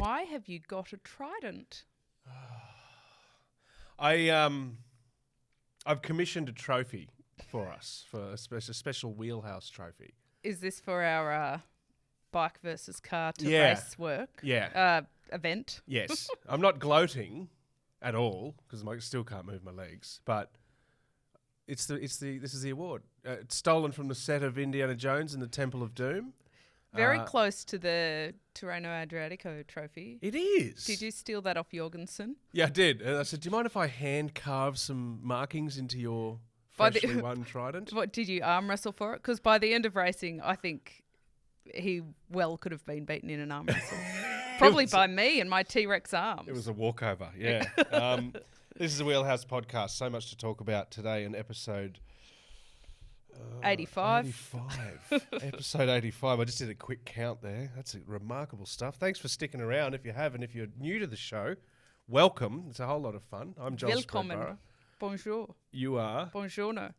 Why have you got a trident? I've commissioned a trophy for us, for a special Wheelhouse trophy. Is this for our bike versus car to Yeah. race work event? Yes. I'm not gloating at all because I still can't move my legs, but this is the award. It's stolen from the set of Indiana Jones and the Temple of Doom. Very close to the Tirreno Adriatico trophy. It is. Did you steal that off Jorgensen? Yeah, I did. And I said, do you mind if I hand carve some markings into your freshly won trident? What, did you arm wrestle for it? Because by the end of racing, I think he could have been beaten in an arm wrestle. Probably by me and my T-Rex arms. It was a walkover, yeah. This is a Wheelhouse podcast. So much to talk about today in episode... 85. Episode 85. I just did a quick count there. That's remarkable stuff. Thanks for sticking around. If you have, and if you're new to the show, welcome. It's a whole lot of fun. I'm Joel Willkommen. Spreadborough. Bonjour. You are? Buongiorno.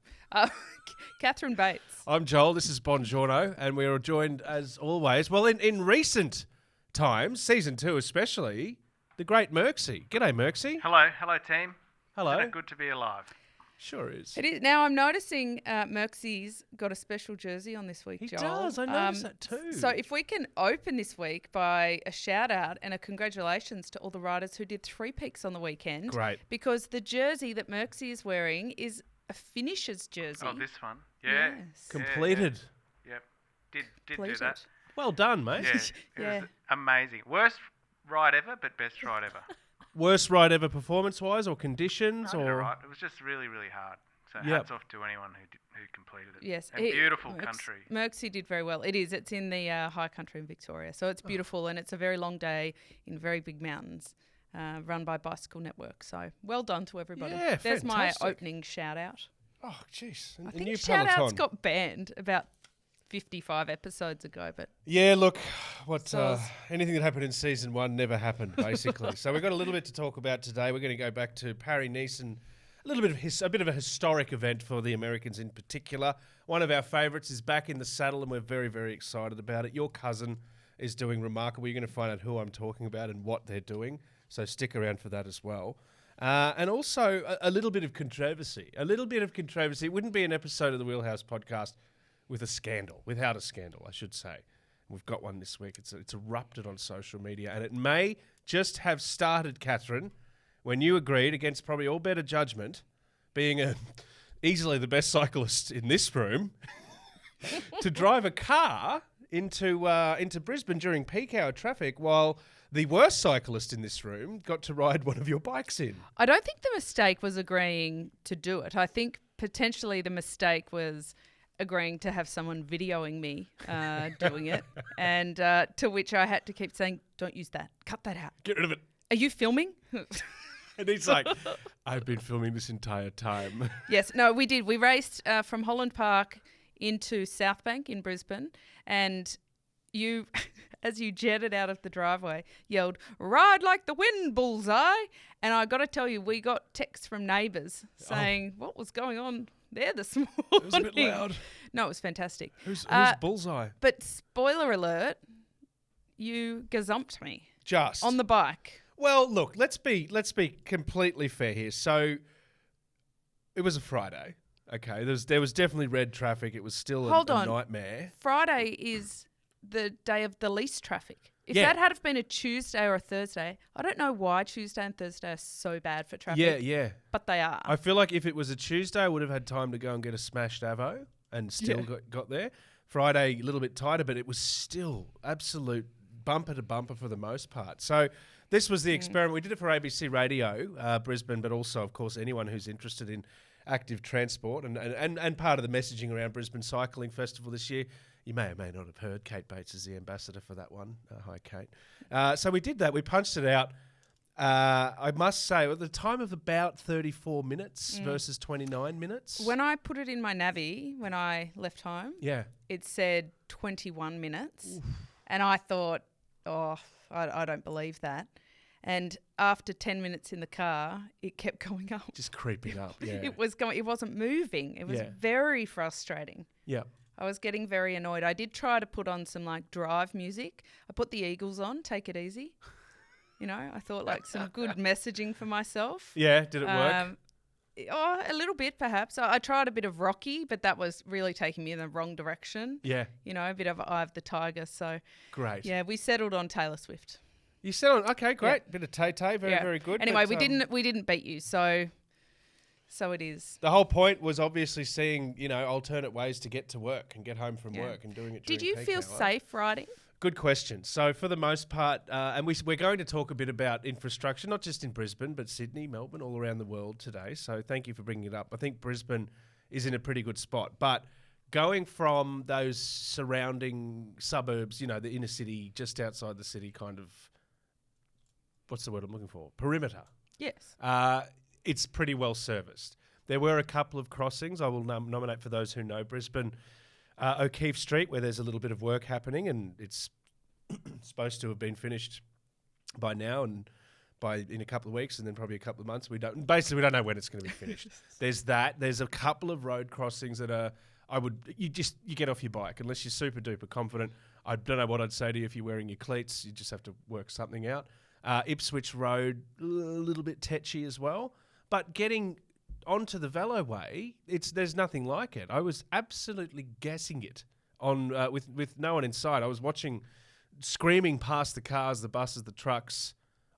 Catherine Bates. I'm Joel. This is Buongiorno. And we are joined, as always, well, in recent times, season 2 especially, the great Merksy. G'day, Merksy. Hello team. Hello. Isn't it good to be alive? Sure is. It is. Now I'm noticing Merksy's got a special jersey on this week, He Joel. does. I noticed that too. So if we can open this week by a shout out and a congratulations to all the riders who did 3 peaks on the weekend. Great. Because the jersey that Merksy is wearing is a finisher's jersey. Oh, this one. Yeah. Yes. Completed. Yeah. Yep. Did do Completed. that. Well done, mate. Yeah. It was amazing. Worst ride ever, but best ride ever. Worst ride ever performance-wise or conditions? No, or right. It was just really, really hard. So Yep. hats off to anyone who completed it. Yes. And beautiful country. Merksy did very well. It is. It's in the high country in Victoria. So it's beautiful and it's a very long day in very big mountains run by Bicycle Network. So well done to everybody. Yeah, There's fantastic. my opening shout out. Oh, jeez. I think shout outs got banned about 55 episodes ago, but Yeah, look, So- anything that happened in season 1 never happened, basically. So we've got a little bit to talk about today. We're going to go back to Paris-Nice and a bit of a historic event for the Americans in particular. One of our favourites is back in the saddle, and we're very, very excited about it. Your cousin is doing remarkable. You're going to find out who I'm talking about and what they're doing. So stick around for that as well. And also a little bit of controversy. It wouldn't be an episode of the Wheelhouse podcast without a scandal, I should say. We've got one this week. It's erupted on social media, and it may just have started, Catherine, when you agreed, against probably all better judgment, being easily the best cyclist in this room, to drive a car into Brisbane during peak hour traffic, while the worst cyclist in this room got to ride one of your bikes in. I don't think the mistake was agreeing to do it. I think potentially the mistake was agreeing to have someone videoing me doing it, and to which I had to keep saying, don't use that. Cut that out. Get rid of it. Are you filming? And he's like, I've been filming this entire time. Yes. No, we did. We raced from Holland Park into South Bank in Brisbane, and you, as you jetted out of the driveway, yelled, "Ride like the wind, bullseye." And I got to tell you, we got texts from neighbours saying, what was going on there this morning? It was a bit loud. No, it was fantastic. Who's bullseye? But spoiler alert, you gazumped me Just. on the bike. Well, look, let's be completely fair here. So it was a Friday. Okay, there was definitely red traffic. It was still a nightmare. Friday is the day of the least traffic. If Yeah. that had been a Tuesday or a Thursday, I don't know why Tuesday and Thursday are so bad for traffic. Yeah. But they are. I feel like if it was a Tuesday, I would have had time to go and get a smashed Avo and still got there. Friday, a little bit tighter, but it was still absolute bumper to bumper for the most part. So this was the experiment. We did it for ABC Radio, Brisbane, but also, of course, anyone who's interested in active transport and part of the messaging around Brisbane Cycling Festival this year. You may or may not have heard Kate Bates is the ambassador for that one. Hi, Kate. So we did that. We punched it out. I must say, at the time of about 34 minutes versus 29 minutes. When I put it in my Navi, when I left home, Yeah. it said 21 minutes. Oof. And I thought, I don't believe that. And after 10 minutes in the car, it kept going up. Just creeping up, yeah. It wasn't moving. It was Yeah. very frustrating. Yeah. I was getting very annoyed. I did try to put on some like drive music. I put the Eagles on, Take It Easy. You know, I thought like some good messaging for myself. Yeah, did it work? A little bit perhaps. I tried a bit of Rocky, but that was really taking me in the wrong direction. Yeah. You know, a bit of Eye of the Tiger. So Great. yeah, we settled on Taylor Swift. You settled. Okay, great. Yeah. Bit of Tay-Tay, very good. Anyway, but, we didn't beat you, so it is. The whole point was obviously seeing, alternate ways to get to work and get home from work and doing it. Did during you peak feel hour. safe riding? Good question. So for the most part, and we're going to talk a bit about infrastructure, not just in Brisbane, but Sydney, Melbourne, all around the world today. So thank you for bringing it up. I think Brisbane is in a pretty good spot. But going from those surrounding suburbs, the inner city, just outside the city kind of, what's the word I'm looking for? Perimeter. Yes. It's pretty well serviced. There were a couple of crossings. I will nominate for those who know Brisbane. O'Keefe Street, where there's a little bit of work happening, and it's supposed to have been finished by now, and in a couple of weeks, and then probably a couple of months. We don't know when it's going to be finished. There's that. There's a couple of road crossings that are. You get off your bike unless you're super duper confident. I don't know what I'd say to you if you're wearing your cleats. You just have to work something out. Ipswich Road, a little bit tetchy as well, but getting onto the veloway, there's nothing like it. I was absolutely gassing it on with no one inside. I was screaming past the cars, the buses, the trucks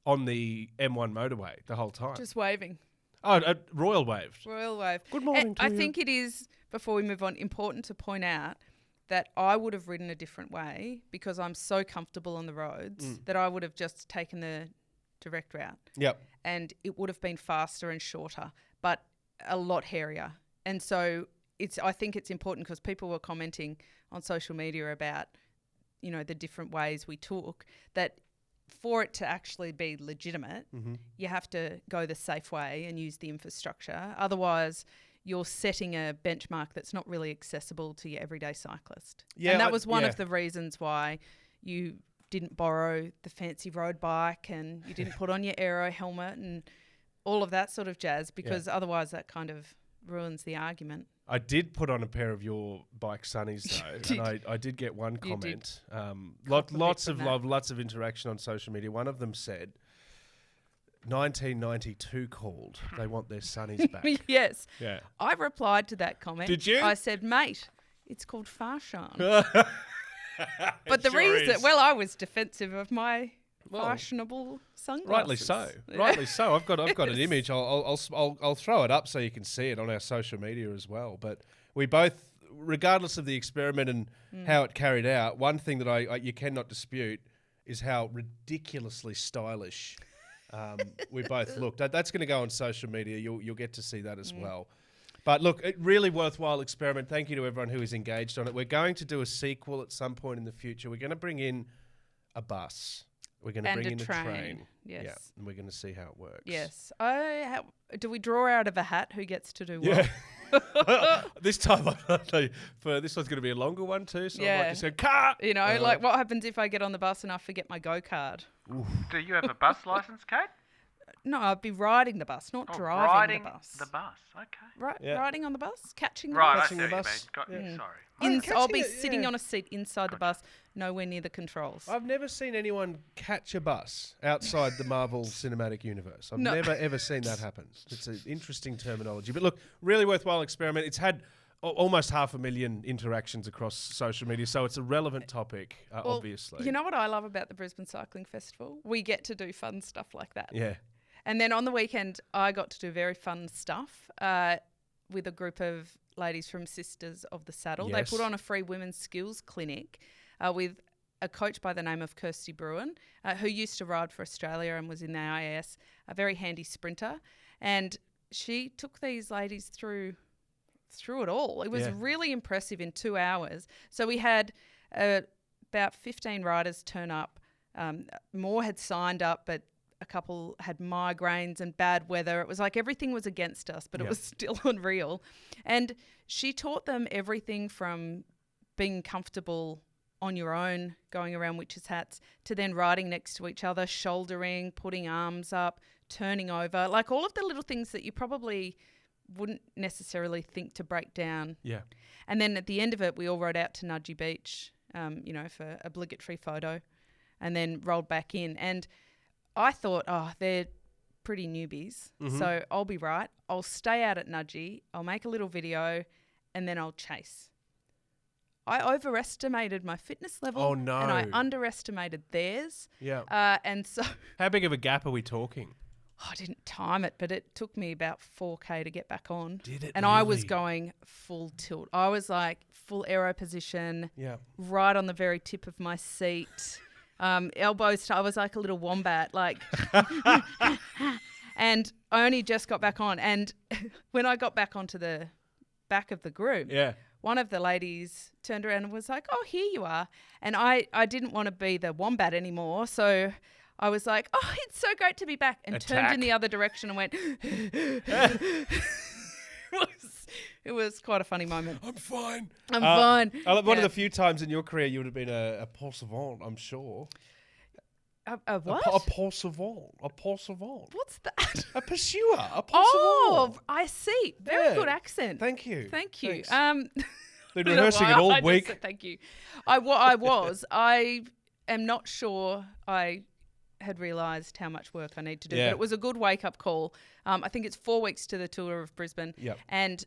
on the M1 motorway the whole time. Just waving. Oh, Royal waved. Royal wave. Good morning to I you. think it is, before we move on, important to point out that I would have ridden a different way because I'm so comfortable on the roads that I would have just taken the direct route. Yep. And it would have been faster and shorter, but a lot hairier. And so I think it's important because people were commenting on social media about, the different ways we took, that for it to actually be legitimate, you have to go the safe way and use the infrastructure. Otherwise, you're setting a benchmark that's not really accessible to your everyday cyclist. Yeah, and that was one of the reasons why you didn't borrow the fancy road bike and you didn't put on your aero helmet and all of that sort of jazz, because otherwise that kind of ruins the argument. I did put on a pair of your bike sunnies though, and I did get one comment. Lots of love, lots of interaction on social media. One of them said, 1992 called. They want their sunnies back. Yes. Yeah. I replied to that comment. Did you? I said, mate, it's called Farshan. But the sure reason, is. I was defensive of my fashionable sunglasses. Rightly so. Rightly so. I've got an image. I'll throw it up so you can see it on our social media as well. But we both, regardless of the experiment and how it carried out, one thing that you cannot dispute is how ridiculously stylish we both looked. That's going to go on social media. You'll get to see that as well. But look, a really worthwhile experiment. Thank you to everyone who is engaged on it. We're going to do a sequel at some point in the future. We're going to bring in a bus. We're going to bring in a train. Yes. Yeah, and we're going to see how it works. Yes. Do we draw out of a hat who gets to do what? Yeah. This time, this one's going to be a longer one too. So I might just go, car! Like what happens if I get on the bus and I forget my go card? Do you have a bus license, Kate? No, I'd be riding the bus, not driving the bus. The bus, okay. Riding on the bus, catching the Right, bus. I see what you mean. Got you. Sorry. I'll be sitting on a seat inside the bus, nowhere near the controls. I've never seen anyone catch a bus outside the Marvel Cinematic Universe. I've never, ever seen that happen. It's an interesting terminology. But look, really worthwhile experiment. It's had almost 500,000 interactions across social media, so it's a relevant topic, obviously. You know what I love about the Brisbane Cycling Festival? We get to do fun stuff like that. Yeah. And then on the weekend, I got to do very fun stuff with a group of ladies from Sisters of the Saddle. Yes. They put on a free women's skills clinic with a coach by the name of Kirsty Bruin, who used to ride for Australia and was in the IAS, a very handy sprinter. And she took these ladies through it all. It was really impressive in 2 hours. So we had about 15 riders turn up. More had signed up, but a couple had migraines and bad weather. It was like everything was against us, but it was still unreal. And she taught them everything from being comfortable on your own, going around witches' hats, to then riding next to each other, shouldering, putting arms up, turning over, like all of the little things that you probably wouldn't necessarily think to break down. Yeah. And then at the end of it, we all rode out to Nudgee Beach, for obligatory photo, and then rolled back in. And I thought, they're pretty newbies, so I'll be right. I'll stay out at Nudgee. I'll make a little video, and then I'll chase. I overestimated my fitness level. Oh, no. And I underestimated theirs. Yeah. And so How big of a gap are we talking? I didn't time it, but it took me about 4K to get back on. Did it And I was really? going full tilt. I was like full aero position, Yeah. right on the very tip of my seat. Elbows, I was like a little wombat, like, and I only just got back on. And when I got back onto the back of the group, one of the ladies turned around and was like, "Oh, here you are." And I didn't want to be the wombat anymore. So I was like, "Oh, it's so great to be back," and turned in the other direction and went, It was quite a funny moment. I'm fine. I'm fine. One of the few times in your career you would have been a poursuivant, I'm sure. A what? A poursuivant. A poursuivant. What's that? A pursuer. A poursuivant. Oh, I see. Very Yeah. good accent. Thank you. Thank you. Thanks. Been rehearsing it all I just week. said thank you. I am not sure I had realised how much work I need to do, Yeah. but it was a good wake-up call. I think it's 4 weeks to the Tour of Brisbane, Yep. and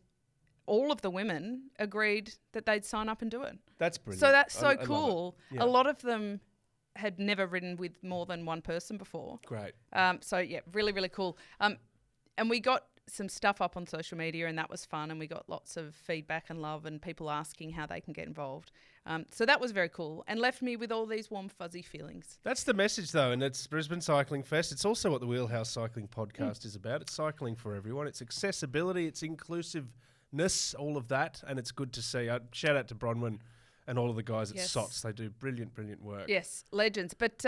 all of the women agreed that they'd sign up and do it. That's brilliant. So that's so I love it. cool. Yeah. A lot of them had never ridden with more than one person before. Great. So yeah, really, really cool. And we got some stuff up on social media, and that was fun. And we got lots of feedback and love, and people asking how they can get involved. So that was very cool, and left me with all these warm, fuzzy feelings. That's the message, though, and it's Brisbane Cycling Fest. It's also what the Wheelhouse Cycling Podcast is about. It's cycling for everyone. It's accessibility. It's inclusiveness, all of that, and it's good to see. Shout out to Bronwyn and all of the guys at Yes. SOTS. They do brilliant, brilliant work. Yes, legends. But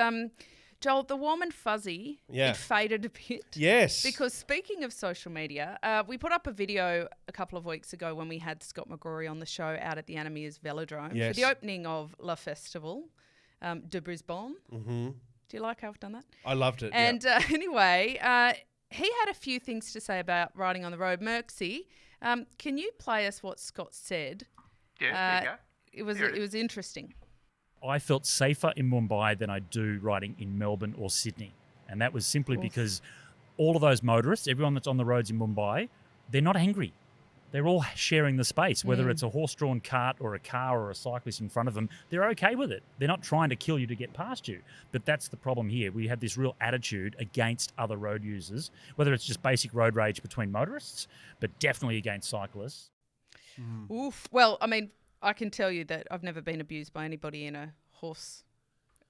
Joel, the warm and fuzzy, Yeah. it faded a bit. Yes. Because speaking of social media, we put up a video a couple of weeks ago when we had Scott McGrorys on the show out at the Anamias Velodrome Yes. for the opening of La Festival de Brisbane. Mm-hmm. Do you like how I've done that? I loved it. And anyway, he had a few things to say about riding on the road. Merksy, can you play us what Scott said? Yes, there you go. It was interesting. I felt safer in Mumbai than I do riding in Melbourne or Sydney. And that was simply because all of those motorists, everyone that's on the roads in Mumbai, they're not angry. They're all sharing the space, whether it's a horse-drawn cart or a car or a cyclist in front of them. They're okay with it. They're not trying to kill you to get past you. But that's the problem here. We have this real attitude against other road users, whether it's just basic road rage between motorists, but definitely against cyclists. Oof. Well, I mean, I can tell you that I've never been abused by anybody in a horse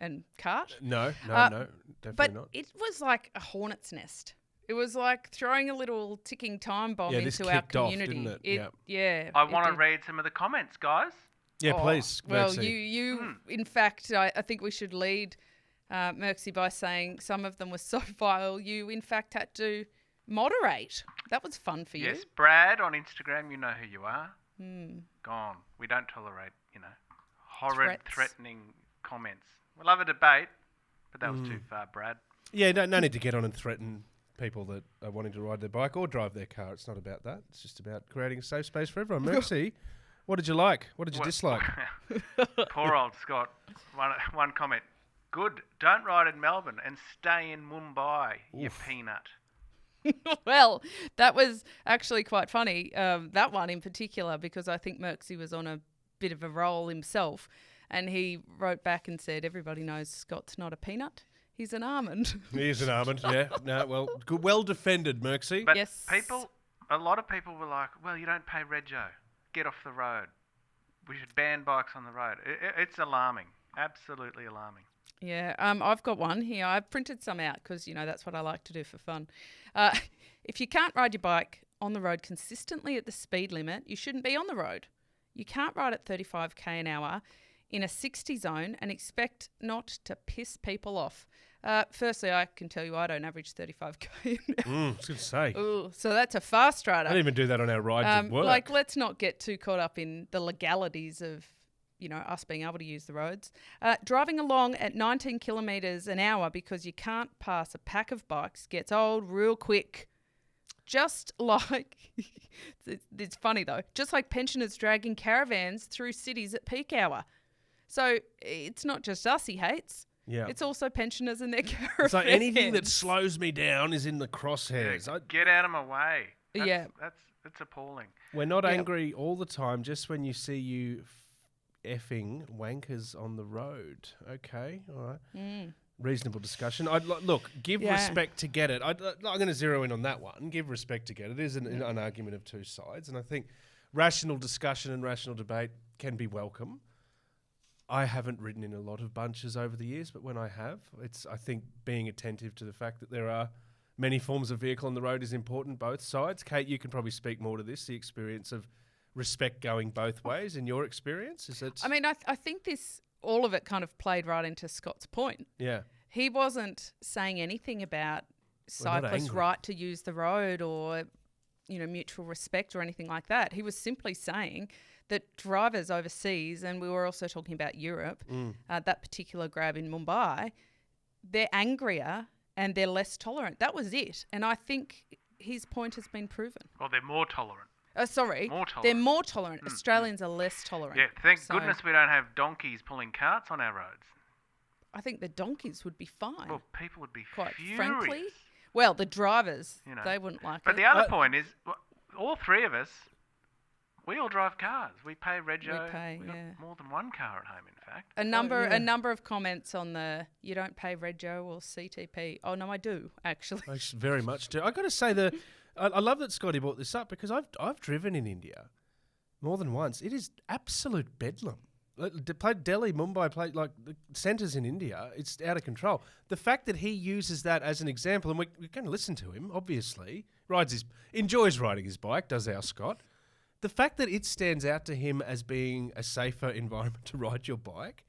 and cart. No, But definitely not. it was like a hornet's nest. It was like throwing a little ticking time bomb Yeah, this into our kicked off, community. didn't it? Yeah. I it want to did. read some of the comments, guys. Yeah, Oh, please. Well, Merksy. you in fact, I think we should lead Merksy by saying some of them were so vile, you in fact had to moderate. That was fun for you. Yes, Brad on Instagram, you know who you are. Hmm. Gone. We don't tolerate, horrid, Threats. threatening comments. We'll have a debate, but that was too far, Brad. Yeah, no need to get on and threaten people that are wanting to ride their bike or drive their car. It's not about that. It's just about creating a safe space for everyone. Merksy, what did you like? What did you dislike? Poor old Scott. One comment. Good. Don't ride in Melbourne and stay in Mumbai, you peanut. Well, that was actually quite funny, that one in particular, because I think Merksy was on a bit of a roll himself, and he wrote back and said, everybody knows Scott's not a peanut, he's an almond. He is an almond, yeah. No, well, good, well defended, Merksy. But Yes. a lot of people were like, well, you don't pay Rego. Get off the road. We should ban bikes on the road. It's alarming. Absolutely alarming. Yeah, I've got one here. I've printed some out because, that's what I like to do for fun. If you can't ride your bike on the road consistently at the speed limit, you shouldn't be on the road. You can't ride at 35k an hour in a 60 zone and expect not to piss people off. Firstly, I can tell you I don't average 35k an hour. I was going to say. Ooh, so that's a fast rider. I didn't even do that on our rides at work. Let's not get too caught up in the legalities of, us being able to use the roads. Driving along at 19 kilometres an hour because you can't pass a pack of bikes gets old real quick. Just like, it's funny though, just like pensioners dragging caravans through cities at peak hour. So it's not just us he hates. Yeah. It's also pensioners and their caravans. It's like anything that slows me down is in the crosshairs. Get out of my way. That's appalling. We're not angry all the time, just when you see you effing wankers on the road. Okay, all right. Reasonable discussion. Look, give respect to get it. I'm going to zero in on that one. Give respect to get it. It is an argument of two sides, and I think rational discussion and rational debate can be welcome. I haven't ridden in a lot of bunches over the years, but when I have, I think being attentive to the fact that there are many forms of vehicle on the road is important, both sides. Kate, you can probably speak more to this, the experience of respect going both ways in your experience. Is it? I mean, I think all of it kind of played right into Scott's point. Yeah. He wasn't saying anything about cyclists' right to use the road or, mutual respect or anything like that. He was simply saying that drivers overseas, and we were also talking about Europe, that particular grab in Mumbai, they're angrier and they're less tolerant. That was it. And I think his point has been proven. Well, they're more tolerant. More tolerant. They're more tolerant. Australians are less tolerant. Yeah, thank goodness we don't have donkeys pulling carts on our roads. I think the donkeys would be fine. Well, people would be quite furious. frankly. Well, the drivers, they wouldn't like it. But the other point is, all three of us, we all drive cars. We pay rego. We got more than one car at home, in fact. A number of comments on the you don't pay rego or CTP. Oh no, I do actually. I very much do. I got to say I love that Scotty brought this up because I've driven in India more than once. It is absolute bedlam. Played Delhi, Mumbai, played like the centres in India. It's out of control. The fact that he uses that as an example, and we're going to listen to him. Obviously, enjoys riding his bike. Does our Scott? The fact that it stands out to him as being a safer environment to ride your bike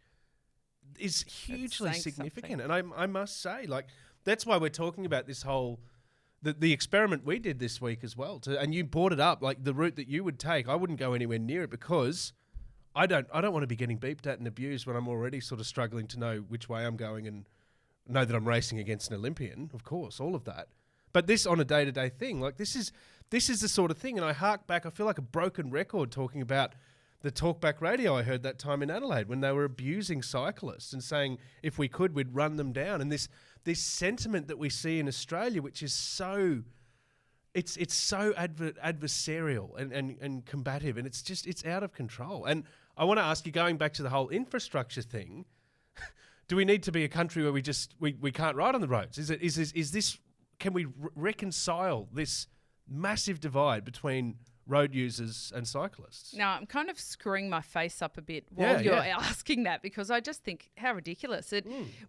is hugely significant. And I must say, that's why we're talking about this whole the experiment we did this week as well. And you brought it up, like the route that you would take. I wouldn't go anywhere near it because I don't want to be getting beeped at and abused when I'm already sort of struggling to know which way I'm going and know that I'm racing against an Olympian. Of course, all of that. But this on a day-to-day thing, this is the sort of thing. And I hark back, I feel like a broken record talking about the talkback radio I heard that time in Adelaide when they were abusing cyclists and saying if we could, we'd run them down. And this sentiment that we see in Australia, which is so... It's so adversarial and combative, and it's out of control. And I want to ask you, going back to the whole infrastructure thing, do we need to be a country where we can't ride on the roads? Is this can we reconcile this massive divide between road users and cyclists? Now, I'm kind of screwing my face up a bit while you're asking that because I just think how ridiculous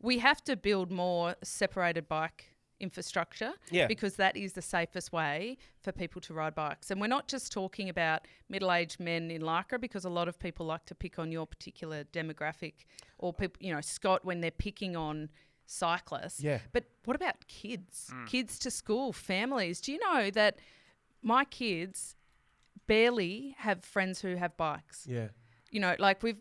we have to build more separated bike infrastructure because that is the safest way for people to ride bikes. And we're not just talking about middle-aged men in Lycra because a lot of people like to pick on your particular demographic or people, Scott, when they're picking on cyclists. Yeah. But what about kids? Kids to school, families. Do you know that my kids barely have friends who have bikes? Yeah.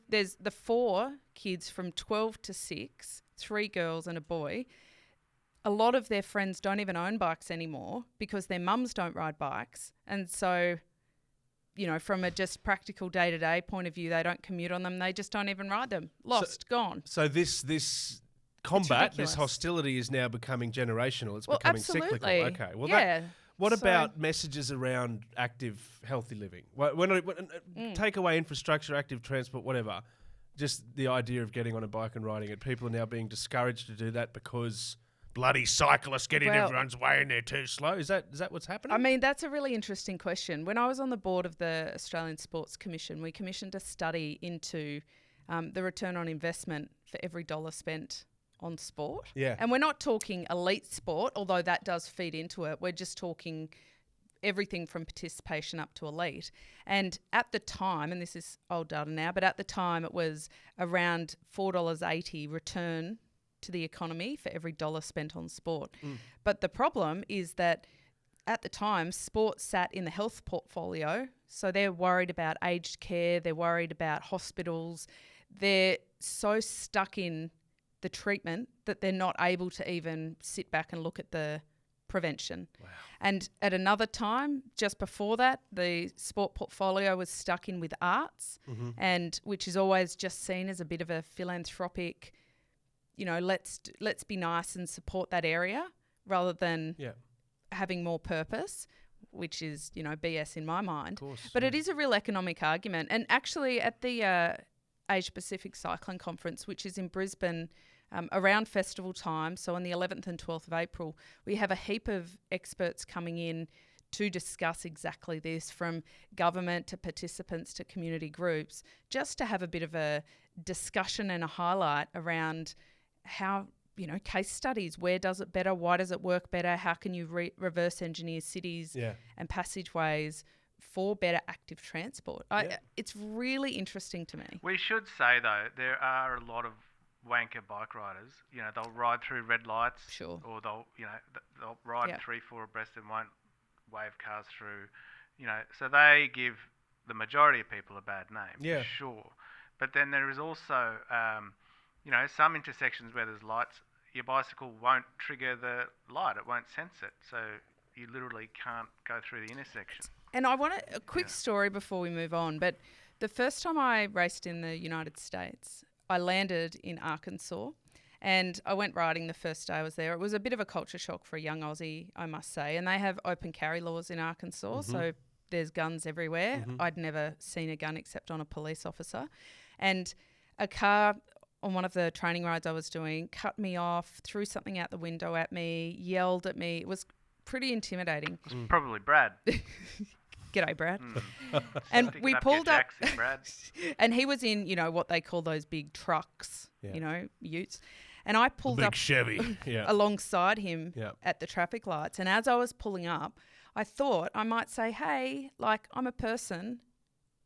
There's the 4 kids from 12 to 6, 3 girls and a boy. A lot of their friends don't even own bikes anymore because their mums don't ride bikes. And so, from a just practical day-to-day point of view, they don't commute on them. They just don't even ride them. Gone. So this combat, this hostility is now becoming generational. It's becoming cyclical. Okay. Well, what about messages around active, healthy living? Take away infrastructure, active transport, whatever. Just the idea of getting on a bike and riding it. People are now being discouraged to do that because... bloody cyclists get in everyone's way and they're too slow. Is that what's happening? I mean, that's a really interesting question. When I was on the board of the Australian Sports Commission, we commissioned a study into the return on investment for every dollar spent on sport. Yeah. And we're not talking elite sport, although that does feed into it. We're just talking everything from participation up to elite. And at the time, and this is old data now, but at the time it was around $4.80 return to the economy for every dollar spent on sport. But the problem is that at the time, sport sat in the health portfolio, so they're worried about aged care, they're worried about hospitals, they're so stuck in the treatment that they're not able to even sit back and look at the prevention. Wow. And at another time, just before that, the sport portfolio was stuck in with arts, and which is always just seen as a bit of a philanthropic let's be nice and support that area rather than Yeah. having more purpose, which is, BS in my mind. Of course. But it is a real economic argument. And actually at the Asia Pacific Cycling Conference, which is in Brisbane around festival time, so on the 11th and 12th of April, we have a heap of experts coming in to discuss exactly this, from government to participants to community groups, just to have a bit of a discussion and a highlight around how, case studies, where does it better, why does it work better, how can you reverse engineer cities and passageways for better active transport. It's really interesting to me. We should say, though, there are a lot of wanker bike riders. They'll ride through red lights, Sure. or they'll ride 3-4 abreast and won't wave cars through. So they give the majority of people a bad name, for sure. But then there is also, some intersections where there's lights, your bicycle won't trigger the light, it won't sense it, so you literally can't go through the intersection. And I want a quick story before we move on, but the first time I raced in the United States, I landed in Arkansas and I went riding the first day I was there. It was a bit of a culture shock for a young Aussie, I must say, and they have open carry laws in Arkansas, so there's guns everywhere. I'd never seen a gun except on a police officer. And a car on one of the training rides I was doing cut me off, threw something out the window at me, yelled at me. It was pretty intimidating. It's probably Brad. G'day, Brad. And Sticking we up pulled your up, Jackson, Brad. and he was in, what they call those big trucks, utes. And I pulled Big up Chevy. alongside him at the traffic lights. And as I was pulling up, I thought I might say, hey, I'm a person,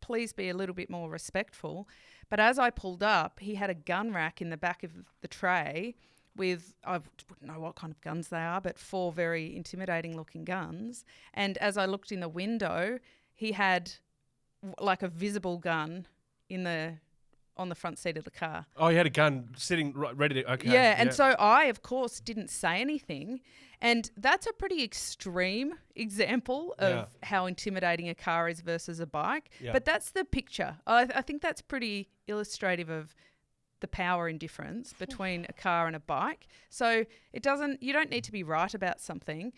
please be a little bit more respectful. But as I pulled up, he had a gun rack in the back of the tray with, I wouldn't know what kind of guns they are, but 4 very intimidating looking guns. And as I looked in the window, he had a visible gun on the front seat of the car. Oh, he had a gun sitting ready to... Okay. Yeah, and so I, of course, didn't say anything. And that's a pretty extreme example of how intimidating a car is versus a bike. Yeah. But that's the picture. I think that's pretty illustrative of the power and difference between a car and a bike. So you don't need to be right about something.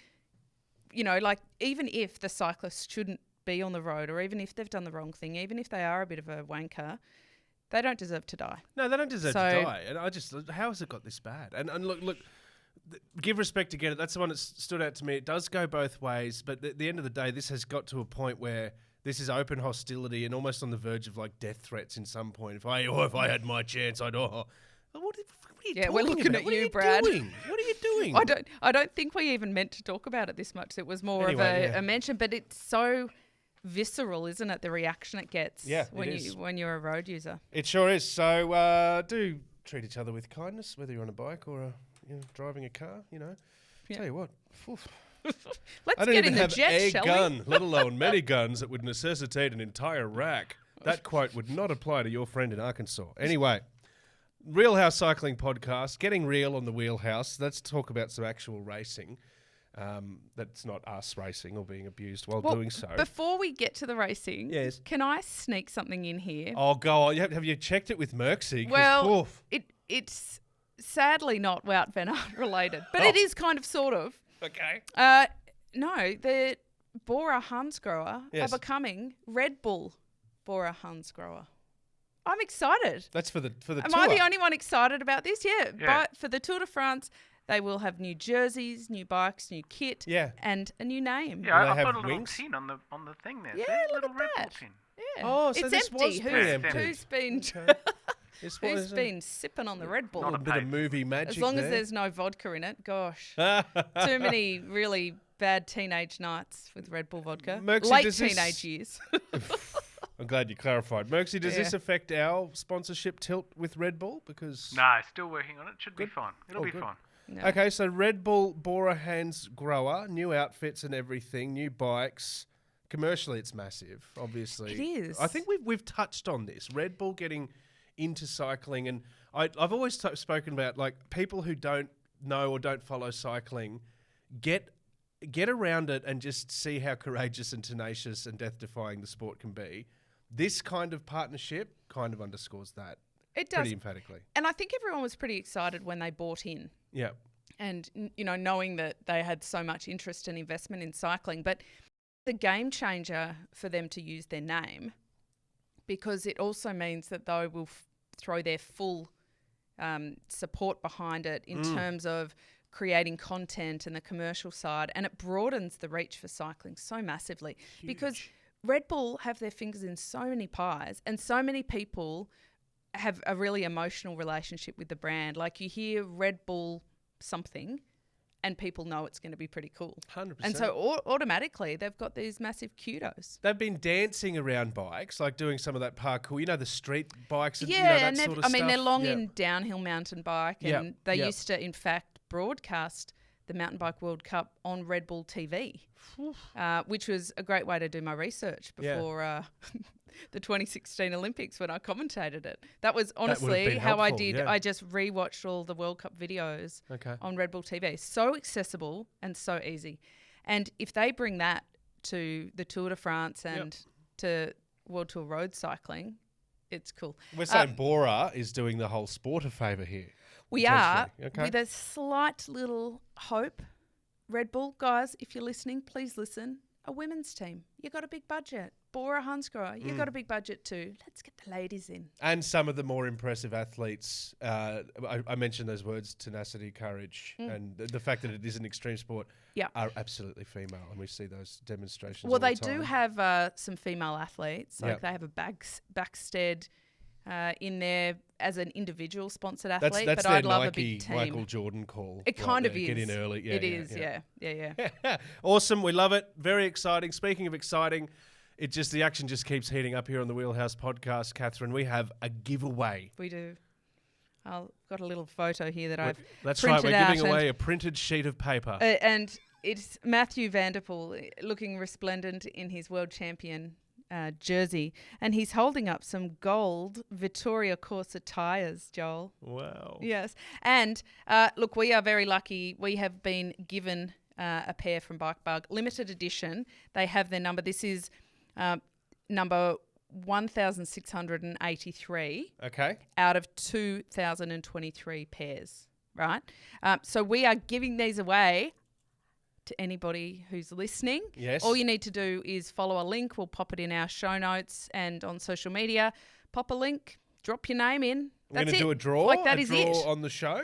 Even if the cyclist shouldn't be on the road, or even if they've done the wrong thing, even if they are a bit of a wanker, they don't deserve to die. No, they don't deserve to die. And how has it got this bad? And look, give respect to Get It. That's the one that stood out to me. It does go both ways, but at the end of the day, this has got to a point where this is open hostility and almost on the verge of death threats in some point. If I had my chance, I'd... What are you talking we're looking about? at you, Brad. What are you doing? I don't think we even meant to talk about it this much. It was more of a mention, but it's so visceral, isn't it? The reaction it gets when you're a road user. It sure is. So do treat each other with kindness, whether you're on a bike or driving a car. Tell you what. Let's get in the jet, shall we? I don't even have a gun, let alone many guns that would necessitate an entire rack. That quote would not apply to your friend in Arkansas. Anyway, Wheelhouse Cycling Podcast, getting real on the Wheelhouse. Let's talk about some actual racing. That's not us racing or being abused while doing so. Before we get to the racing, yes, can I sneak something in here? Oh, go on. Have you checked it with Merksy? Well, it's sadly not Wout van Aert related, but it is kind of sort of. Okay. No, the Bora-Hansgrohe are becoming RedBull Bora-Hansgrohe. I'm excited. That's for the tour. Am I the only one excited about this? Yeah. But for the Tour de France, they will have new jerseys, new bikes, new kit, and a new name. Yeah, Will I they put have a little wings? tin on the thing there. Yeah, See? look Little at that. RedBull tin. Yeah. Oh, so it's this empty. was preempted. Who's been sipping on the Red Bull? A little bit of movie magic. As long there. as there's no vodka in it, gosh. Too many really bad teenage nights with Red Bull vodka. Merksy, Late teenage years. I'm glad you clarified. Merksy, does this affect our sponsorship tilt with Red Bull? Because No, still working on it. Should be fine. It'll be good. fine. No. Okay, so Red Bull Bora-Hansgrohe, new outfits and everything, new bikes. Commercially, it's massive, obviously. It is. I think we've touched on this. Red Bull getting into cycling, and I've always spoken about people who don't know or don't follow cycling, get around it and just see how courageous and tenacious and death-defying the sport can be. This kind of partnership kind of underscores that. It does. Pretty emphatically. And I think everyone was pretty excited when they bought in. Yeah. And, knowing that they had so much interest and investment in cycling. But the game changer for them to use their name, because it also means that they will throw their full support behind it in terms of creating content and the commercial side, and it broadens the reach for cycling so massively. Huge. Because Red Bull have their fingers in so many pies, and so many people have a really emotional relationship with the brand. Like, you hear Red Bull something and people know it's going to be pretty cool. 100%. And so automatically they've got these massive kudos. They've been dancing around bikes, like doing some of that parkour, the street bikes and Yeah, that sort of stuff. they're long in downhill mountain bike, and they used to, in fact, broadcast the Mountain Bike World Cup on Red Bull TV, which was a great way to do my research before the 2016 Olympics when I commentated it. That was honestly how I did. Yeah. I just rewatched all the World Cup videos on Red Bull TV. So accessible and so easy. And if they bring that to the Tour de France and to World Tour road cycling, it's cool. We're saying Bora is doing the whole sport a favour here. We are, with a slight little hope. Red Bull, guys, if you're listening, please listen. A women's team. You got a big budget. Bora-Hansgrohe, you got a big budget too. Let's get the ladies in. And some of the more impressive athletes. I mentioned those words, tenacity, courage, and the fact that it is an extreme sport are absolutely female. And we see those demonstrations all the time. They do have some female athletes. Like they have a Backstead in there as an individual sponsored athlete, that's but I'd their love Nike, a big team. Michael Jordan call. It kind of is. Get in early. Yeah, it is. Yeah. Awesome. We love it. Very exciting. Speaking of exciting, the action just keeps heating up here on the Wheelhouse podcast, Catherine. We have a giveaway. We do. I've got a little photo here that I've That's printed right. We're out giving away a printed sheet of paper. And it's Matthew van der Poel looking resplendent in his world champion jersey, and he's holding up some gold Vittoria Corsa tyres, Joel. Wow. Yes. And look, we are very lucky. We have been given a pair from Bike Bug, limited edition. They have their number. This is number 1,683 out of 2,023 pairs, right? So we are giving these away to anybody who's listening. Yes. All you need to do is follow a link. We'll pop it in our show notes and on social media. Pop a link, drop your name in. We're going to do a draw? Like, that is it. On the show?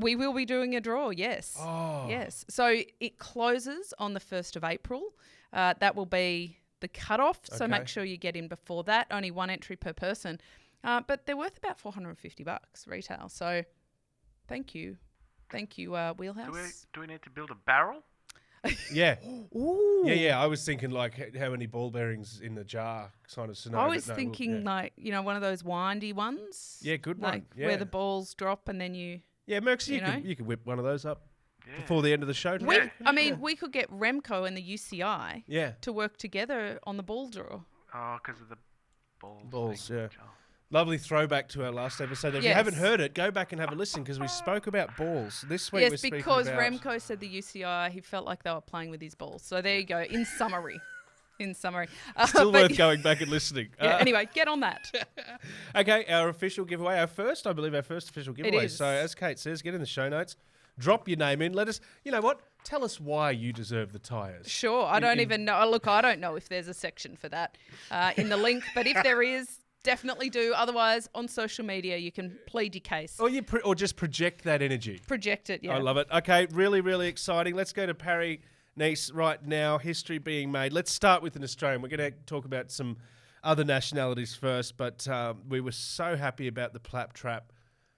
We will be doing a draw, yes. Oh. Yes. So it closes on the 1st of April. That will be the cutoff. So make sure you get in before that. Only one entry per person. But they're worth about $450 retail. So thank you. Thank you, Wheelhouse. Do we need to build a barrel? Yeah. Ooh. Yeah. I was thinking like how many ball bearings in the jar kind of scenario. I was thinking like, one of those windy ones. Yeah, good one. Like yeah. where the balls drop and then you... Yeah, Merx, you could whip one of those up before the end of the show today. We could get Remco and the UCI to work together on the ball draw. Oh, because of the balls. Balls, yeah. Lovely throwback to our last episode. If you haven't heard it, go back and have a listen because we spoke about balls. This week we're speaking about... Yes, because Remco said the UCI, he felt like they were playing with his balls. So there you go, in summary. Still worth going back and listening. Anyway, get on that. Okay, our official giveaway, I believe our first official giveaway. It is. So as Kate says, get in the show notes, drop your name in, let us, tell us why you deserve the tyres. Sure, I don't even know. Look, I don't know if there's a section for that in the link, but if there is, definitely do. Otherwise, on social media, you can plead your case. Or just project that energy. Project it, yeah. I love it. Okay, really, really exciting. Let's go to Paris-Nice right now. History being made. Let's start with an Australian. We're going to talk about some other nationalities first, but we were so happy about the Plap Trap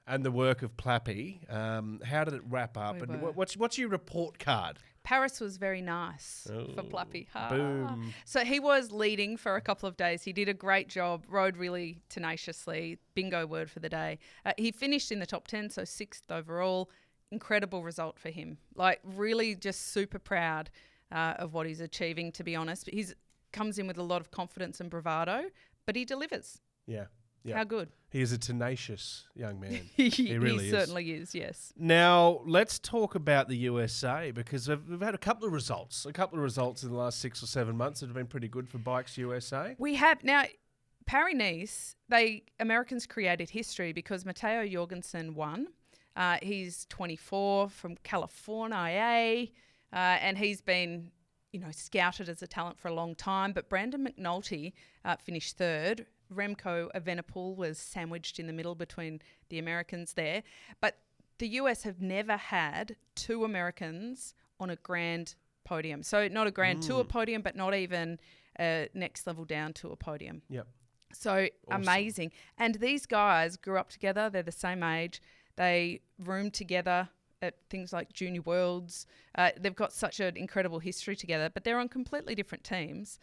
and the work of Plappy. How did it wrap up? And what's your report card? Paris was very nice for Plappy. Boom. So he was leading for a couple of days. He did a great job, rode really tenaciously. Bingo word for the day. He finished in the top 10, so 6th overall. Incredible result for him. Like, really just super proud of what he's achieving, to be honest. He comes in with a lot of confidence and bravado, but he delivers. Yeah. How good. He is a tenacious young man. He really certainly is, yes. Now, let's talk about the USA because we've had a couple of results in the last 6 or 7 months that have been pretty good for Bikes USA. We have. Now, Paris-Nice, Americans created history because Matteo Jorgensen won. He's 24 from California, and he's been, scouted as a talent for a long time. But Brandon McNulty finished third. Remco Evenepoel was sandwiched in the middle between the Americans there. But the US have never had two Americans on a grand podium. So not a grand tour podium, but not even next level down to a podium. Yep. So amazing. And these guys grew up together. They're the same age. They roomed together at things like Junior Worlds. They've got such an incredible history together, but they're on completely different teams.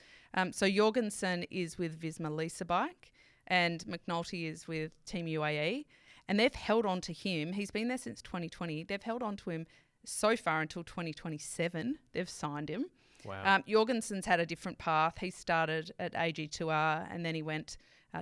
So Jorgensen is with Visma Lease Bike and McNulty is with Team UAE. And they've held on to him. He's been there since 2020. They've held on to him so far until 2027. They've signed him. Wow. Jorgensen's had a different path. He started at AG2R and then he went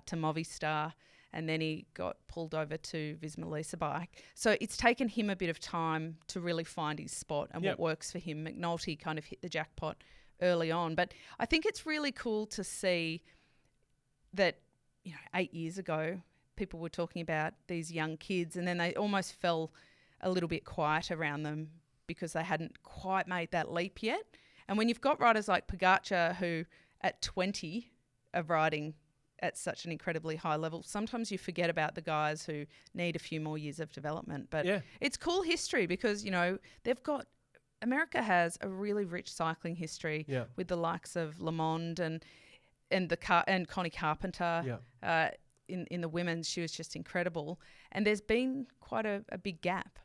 to Movistar and then he got pulled over to Visma Lease Bike. So it's taken him a bit of time to really find his spot and what works for him. McNulty kind of hit the jackpot early on. But I think it's really cool to see that, 8 years ago, people were talking about these young kids and then they almost fell a little bit quiet around them because they hadn't quite made that leap yet. And when you've got riders like Pogacar who at 20 are riding at such an incredibly high level, sometimes you forget about the guys who need a few more years of development. But it's cool history because, America has a really rich cycling history with the likes of Le Monde and Connie Carpenter. In the women's, she was just incredible. And there's been quite a big gap,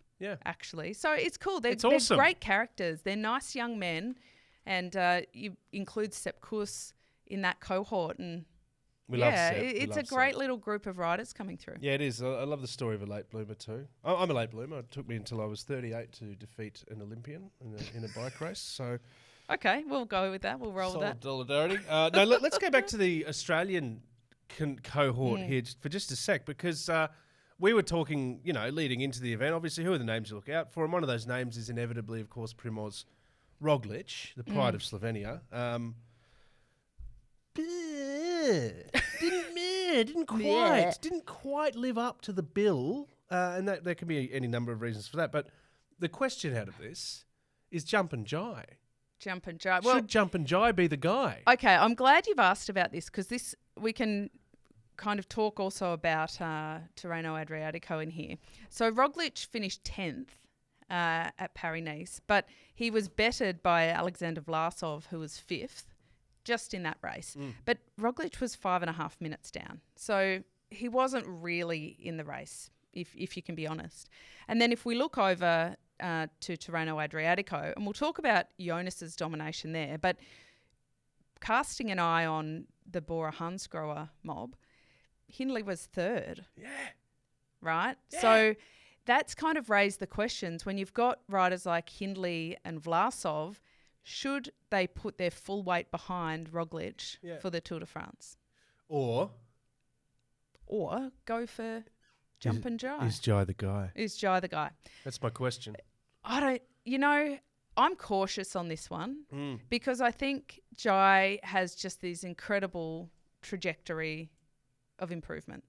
actually. So it's cool. They're awesome. Great characters. They're nice young men. And you include Sepp Kuss in that cohort. And we love Sepp. It's a great little group of riders coming through. Yeah, it is. I love the story of a late bloomer too. I'm a late bloomer. It took me until I was 38 to defeat an Olympian in a bike race. So, okay, we'll go with that. We'll roll with that. Solidarity. Let's go back to the Australian cohort here for just a sec because we were talking, leading into the event. Obviously, who are the names to look out for? And one of those names is inevitably, of course, Primoz Roglic, the pride of Slovenia. Didn't quite live up to the bill, and that there can be any number of reasons for that. But the question out of this is Jump and Jai. Jump and Jai. Should Jump and Jai be the guy? Okay, I'm glad you've asked about this because we can kind of talk also about Tirreno Adriatico in here. So Roglic finished 10th at Paris-Nice, but he was bettered by Alexander Vlasov, who was 5th, just in that race. But Roglic was 5.5 minutes down. So he wasn't really in the race, if you can be honest. And then if we look over to Tirreno Adriatico, and we'll talk about Jonas's domination there, but casting an eye on the Bora-Hansgrohe mob, Hindley was 3rd. Yeah. Right? Yeah. So that's kind of raised the questions. When you've got riders like Hindley and Vlasov, should they put their full weight behind Roglic for the Tour de France? Or go for Jump and Jai? Is Jai the guy? Is Jai the guy? That's my question. I'm cautious on this one because I think Jai has just this incredible trajectory of improvement,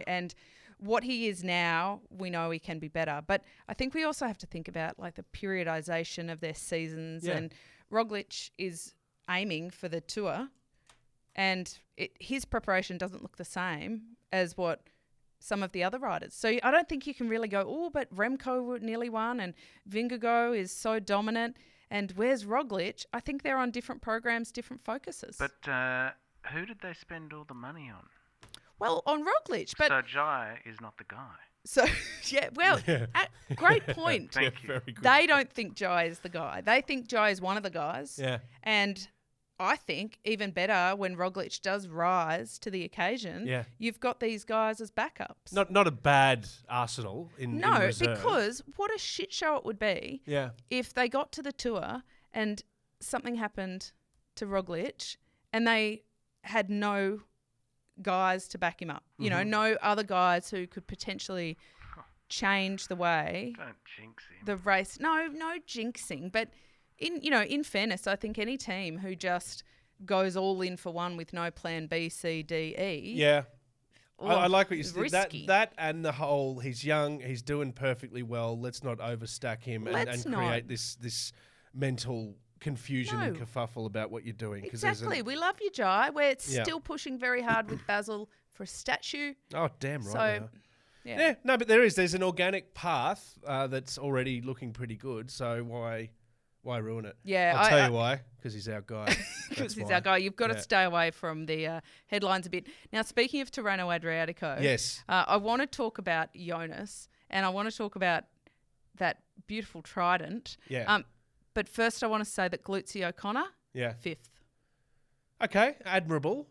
and what he is now, we know he can be better. But I think we also have to think about like the periodization of their seasons, and Roglic is aiming for the Tour, and his preparation doesn't look the same as what some of the other riders. So I don't think you can really go, but Remco nearly won and Vingegaard is so dominant. And where's Roglic? I think they're on different programs, different focuses. But who did they spend all the money on? Well, on Roglic. But so Jai is not the guy. So, great point. Thank you. Very good. They don't think Jai is the guy. They think Jai is one of the guys. Yeah. And I think even better when Roglic does rise to the occasion, you've got these guys as backups. Not a bad arsenal in reserve. Because what a shit show it would be if they got to the Tour and something happened to Roglic and they had no guys to back him up. No other guys who could potentially change the way. Don't jinx him. The race. No jinxing. But in fairness, I think any team who just goes all in for one with no plan B, C, D, E. Yeah. Oh, I like what you said. risky. That and the whole, he's young, he's doing perfectly well. Let's not overstack him and create this mental confusion and kerfuffle about what you're doing. Exactly. We love you, Jai. We're still pushing very hard with Basil for a statue. Oh, damn right. So, yeah. No, but there's an organic path that's already looking pretty good. So why ruin it? Yeah, I'll tell you why. Because he's our guy. Because he's our guy. You've got to stay away from the headlines a bit. Now, speaking of Tirreno Adriatico, yes, I want to talk about Jonas, and I want to talk about that beautiful trident. Yeah. But first, I want to say that Glutzy O'Connor, 5th. Okay, admirable.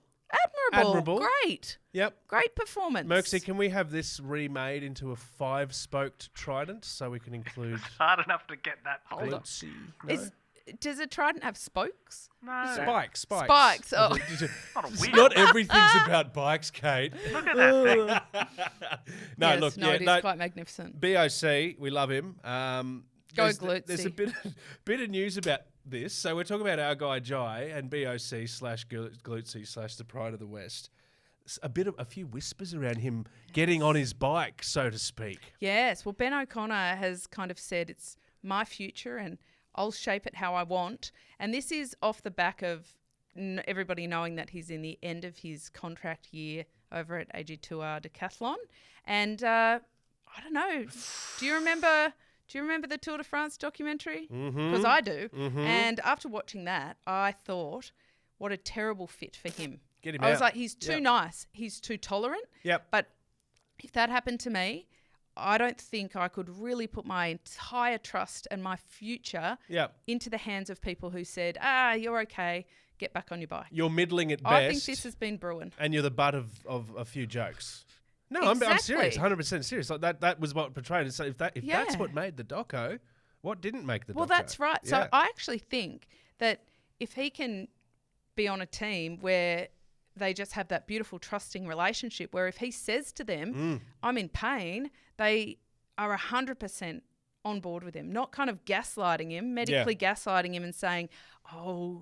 Great. Yep. Great performance. Merksy, can we have this remade into a 5-spoked trident so we can include... It's hard enough to get that holder. Glutzy. No? Does a trident have spokes? No. Spikes. Spikes. Oh. Not a wheel. Not everything's about bikes, Kate. Look at that thing. It is quite magnificent. BOC, we love him. Go Glutzy. There's a bit of news about this. So we're talking about our guy Jai and BOC/Glutzy/ the Pride of the West. A few whispers around him getting on his bike, so to speak. Yes. Well, Ben O'Connor has kind of said it's my future and I'll shape it how I want. And this is off the back of everybody knowing that he's in the end of his contract year over at AG Tour Decathlon. And I don't know. Do you remember the Tour de France documentary? Because I do. And after watching that, I thought, what a terrible fit for him. Get him I was out. like, he's too nice. He's too tolerant. Yep. But if that happened to me, I don't think I could really put my entire trust and my future into the hands of people who said, you're okay, get back on your bike. You're middling at best. I think this has been brewing. And you're the butt of a few jokes. No, Exactly. I'm serious, 100% serious. Like that was what portrayed. So if that's what made the doco, what didn't make the doco? Well, that's right. So I actually think that if he can be on a team where they just have that beautiful trusting relationship where if he says to them, I'm in pain, they are 100% on board with him, not kind of gaslighting him, medically gaslighting him and saying,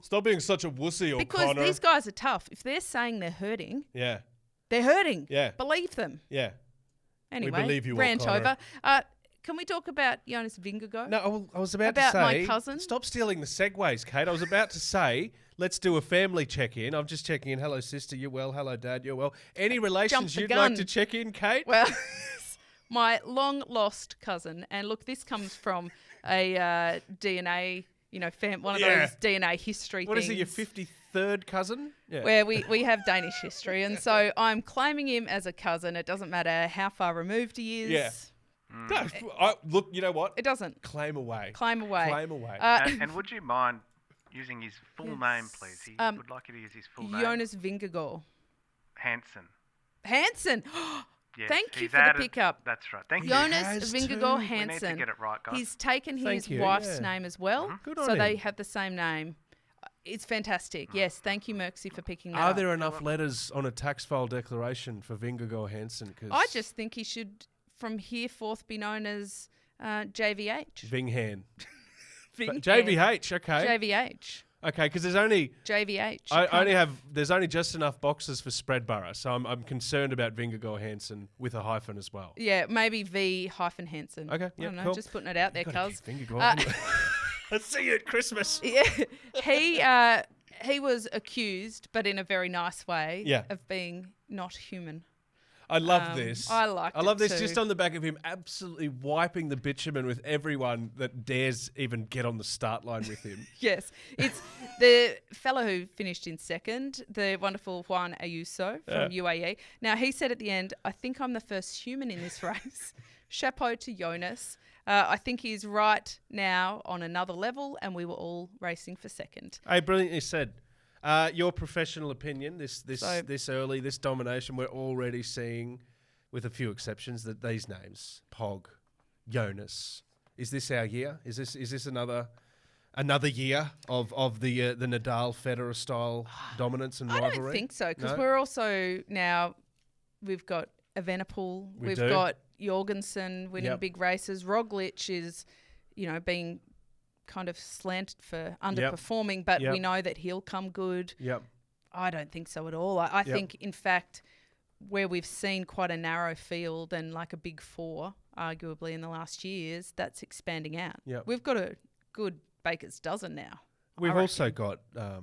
stop being such a wussy, O'Connor. Because these guys are tough. If they're saying they're hurting, they're hurting. Yeah. Believe them. Yeah. Anyway, we believe you, rant O'Connor. over. Can we talk about Jonas Vingegaard? No, I was about to say... my cousin? Stop stealing the segues, Kate. I was about to say, let's do a family check-in. I'm just checking in. Hello, sister. You're well. Hello, Dad. You're well. Any relations you'd like to check in, Kate? Well, my long-lost cousin. And look, this comes from a DNA, one of those DNA history things. What is he, your 53rd cousin? Yeah. Where we have Danish history. And so I'm claiming him as a cousin. It doesn't matter how far removed he is. Yeah. Look, you know what? It doesn't. Claim away. Claim away. And would you mind using his full name, please? He would like you to use his full name. Jonas Vingegaard. Hansen. Yes, thank you for the pickup. That's right. Thank you. Jonas Vingegaard Hansen. We need to get it right, guys. He's taken his wife's name as well. Good on so him. they have the same name. It's fantastic. Yes, thank you, Merksy, for picking that up. Are there enough letters on a tax file declaration for Vingegaard Hansen? I just think he should, from here forth, be known as JVH. Vinghan. JVH, okay. JVH. Okay, because there's only... JVH. There's only just enough boxes for Spreadborough, so I'm concerned about Vingegaard Hansen with a hyphen as well. Yeah, maybe V-Hansen. Okay, I don't know, cool. just putting it out there, cuz. Let's see you at Christmas. Yeah, he was accused, but in a very nice way, of being not human. I love this. I love this too. just on the back of him absolutely wiping the bitumen with everyone that dares even get on the start line with him. Yes. It's the fellow who finished in second, the wonderful Juan Ayuso from UAE. Now, he said at the end, I think I'm the first human in this race. Chapeau to Jonas. I think he's right now on another level, and we were all racing for second. Hey, brilliantly said. Your professional opinion, this domination, we're already seeing, with a few exceptions, that these names, Pog, Jonas, is this our year? Is this another year of the Nadal Federer style dominance and rivalry? I don't think so, because No? we're also now, we've got Evenepoel, we've got Jorgensen winning big races. Roglic is, being kind of slanted for underperforming, but we know that he'll come good. Yep. I don't think so at all. I think, in fact, where we've seen quite a narrow field and like a big four, arguably, in the last years, that's expanding out. Yep. We've got a good baker's dozen now. We've also got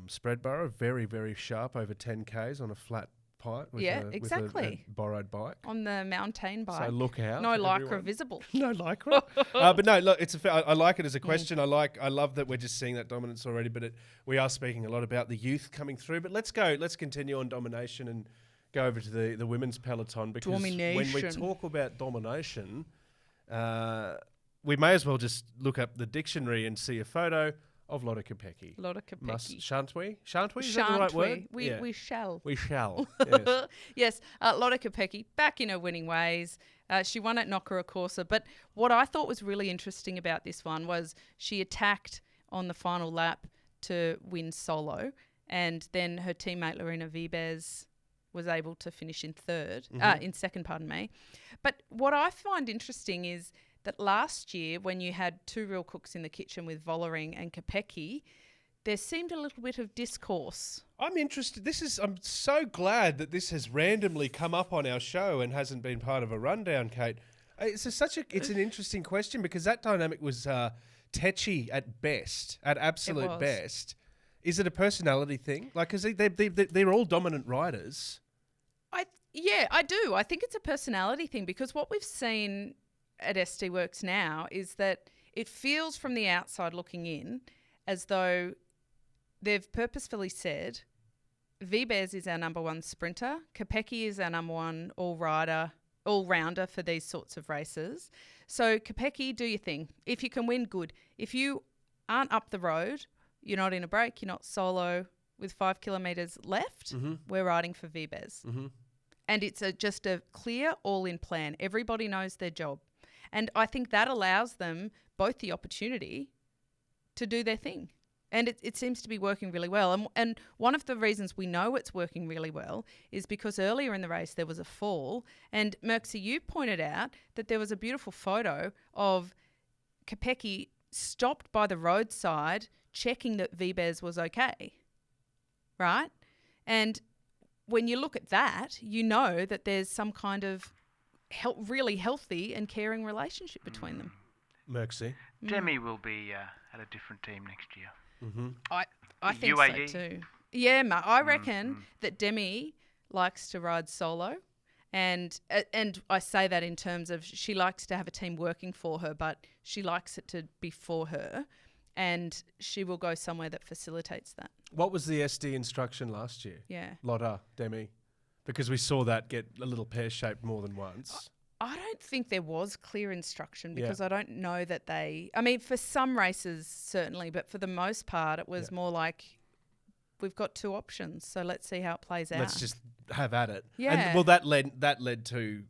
Spreadborough, very, very sharp, over 10 Ks on a flat pipe with exactly. a borrowed bike. On the mountain bike. So look out. No lycra everyone. Visible. No lycra. But no, look, I like it as a question. I love that we're just seeing that dominance already, but we are speaking a lot about the youth coming through. But let's continue on domination and go over to the women's peloton, because when we talk about domination, we may as well just look up the dictionary and see a photo of Lotte Kopecky. Lotte Kopecky. Shan't we? Is that the right word? We shall. We shall. Yes. Yes. Lotte Kopecky, back in her winning ways. She won at Nocera, but what I thought was really interesting about this one was she attacked on the final lap to win solo, and then her teammate Lorena Vibes was able to finish in second, pardon me. But what I find interesting is that last year, when you had two real cooks in the kitchen with Vollering and Kopecky, there seemed a little bit of discourse. I'm interested. I'm so glad that this has randomly come up on our show and hasn't been part of a rundown, Kate. It's an interesting question, because that dynamic was tetchy at best, at absolute best. Is it a personality thing? Like, because they're all dominant riders. I do. I think it's a personality thing, because what we've seen at SD Works now is that it feels from the outside looking in as though they've purposefully said Vibes is our number one sprinter, Kopecky is our number one all-rounder for these sorts of races. So Kopecky, do your thing. If you can win, good. If you aren't up the road, you're not in a break, you're not solo with 5 kilometres left, we're riding for Vibes. Mm-hmm. And it's just a clear all-in plan. Everybody knows their job. And I think that allows them both the opportunity to do their thing. And it seems to be working really well. And one of the reasons we know it's working really well is because earlier in the race there was a fall. And Merksy, you pointed out that there was a beautiful photo of Kopecky stopped by the roadside checking that Vibes was okay. Right? And when you look at that, you know that there's some kind of really healthy and caring relationship between them. Merksy. Demi will be at a different team next year. Mm-hmm. I think UAE. so too. Yeah, I reckon that Demi likes to ride solo, and I say that in terms of she likes to have a team working for her, but she likes it to be for her, and she will go somewhere that facilitates that. What was the SD instruction last year? Yeah. Lotte, Demi. Because we saw that get a little pear-shaped more than once. I don't think there was clear instruction, because I don't know that for some races certainly, but for the most part it was more like, we've got two options, so let's see how it plays out. Let's just have at it. Yeah. And that led to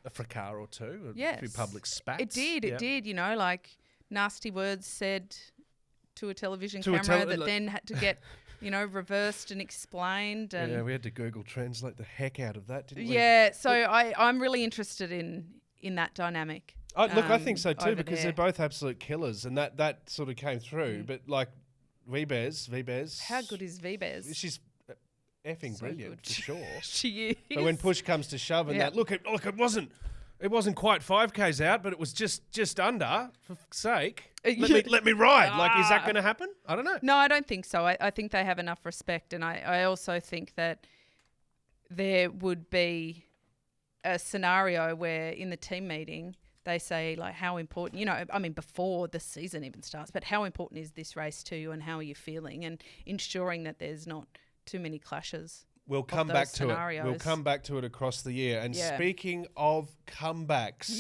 a fracas or two, a few public spats. It did, like nasty words said to a television camera that then had to get reversed and explained. And yeah, we had to Google Translate the heck out of that, didn't we? Yeah, so I'm really interested in that dynamic. Look, I think so too, because they're both absolute killers, and that sort of came through. But like Vibes. How good is Vibes? She's effing so brilliant, for sure. She is. But when push comes to shove and that, look, it wasn't quite 5Ks out, but it was just under, for fuck's sake. Let me ride. Like, is that going to happen? I don't know. No, I don't think so. I think they have enough respect, and I also think that there would be a scenario where in the team meeting they say, like, how important, before the season even starts, but how important is this race to you and how are you feeling, and ensuring that there's not too many clashes. We'll come back to it. We'll come back to it across the year. And speaking of comebacks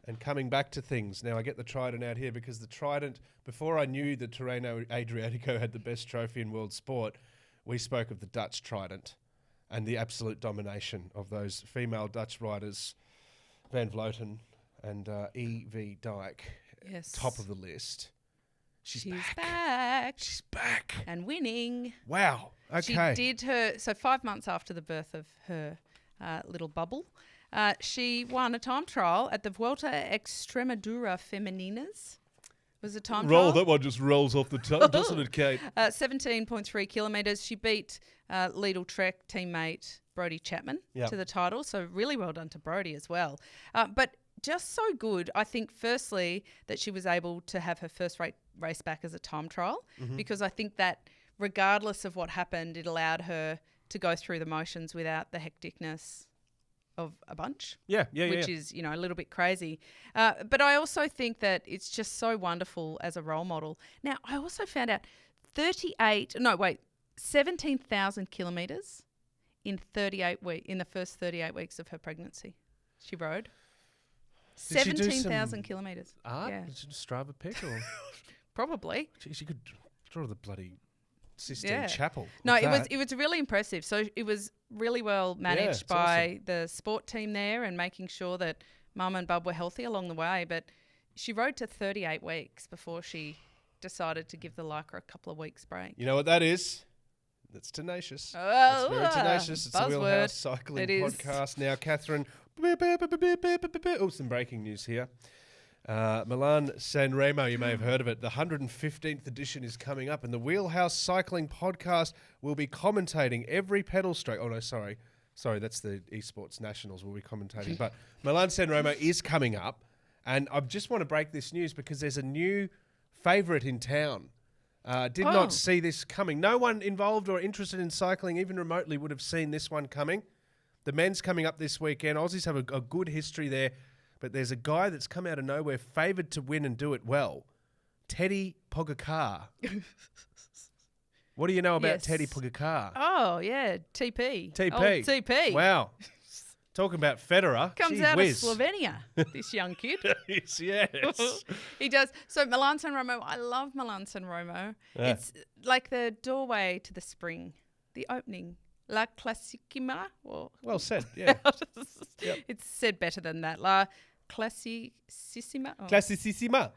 and coming back to things, now I get the Trident out here, because the Trident, before I knew that Tirreno Adriatico had the best trophy in world sport, we spoke of the Dutch Trident and the absolute domination of those female Dutch riders, Van Vleuten and E.V. Dyke, top of the list. She's back. She's back. And winning. Wow. Okay. She did so 5 months after the birth of her little bubble, she won a time trial at the Vuelta Extremadura Femeninas. Was a time Roll, trial. that one just rolls off the tongue, doesn't it, Kate? 17.3 kilometres. She beat Lidl Trek teammate Brodie Chapman to the title. So really well done to Brodie as well. But just so good, I think, firstly, that she was able to have her first race back as a time trial, because I think that regardless of what happened, it allowed her to go through the motions without the hecticness of a bunch. Which is, a little bit crazy. But I also think that it's just so wonderful as a role model. Now, I also found out 17,000 kilometres in the first 38 weeks of her pregnancy. She rode 17,000 kilometres. Did she just Strava pick or? Probably. She could draw the bloody Sistine Chapel. No, it was really impressive. So it was really well managed by the sport team there and making sure that Mum and Bub were healthy along the way. But she rode to 38 weeks before she decided to give the Lycra a couple of weeks break. You know what that is? That's tenacious. Oh, that's very tenacious. It's a Wheelhouse buzzword. Cycling It is. podcast. Now, Catherine, some breaking news here. Milan San Remo, you may have heard of it. The 115th edition is coming up, and the Wheelhouse Cycling podcast will be commentating every pedal stroke. Oh, no, sorry, that's the Esports Nationals will be commentating. But Milan San Remo is coming up, and I just want to break this news because there's a new favourite in town. Did not see this coming. No one involved or interested in cycling, even remotely, would have seen this one coming. The men's coming up this weekend. Aussies have a good history there. But there's a guy that's come out of nowhere, favoured to win and do it well. Teddy Pogacar. What do you know about Teddy Pogacar? Oh, yeah, TP. TP. Oh, TP. Wow. Talking about Federer. Comes out of Slovenia, this young kid. yes. He does. So Milan San Remo, I love Milan San Remo. Yeah. It's like the doorway to the spring, the opening. La Classicissima. Well said, yeah. Yep. It's said better than that. La Classicissima. Oh. Classicissima.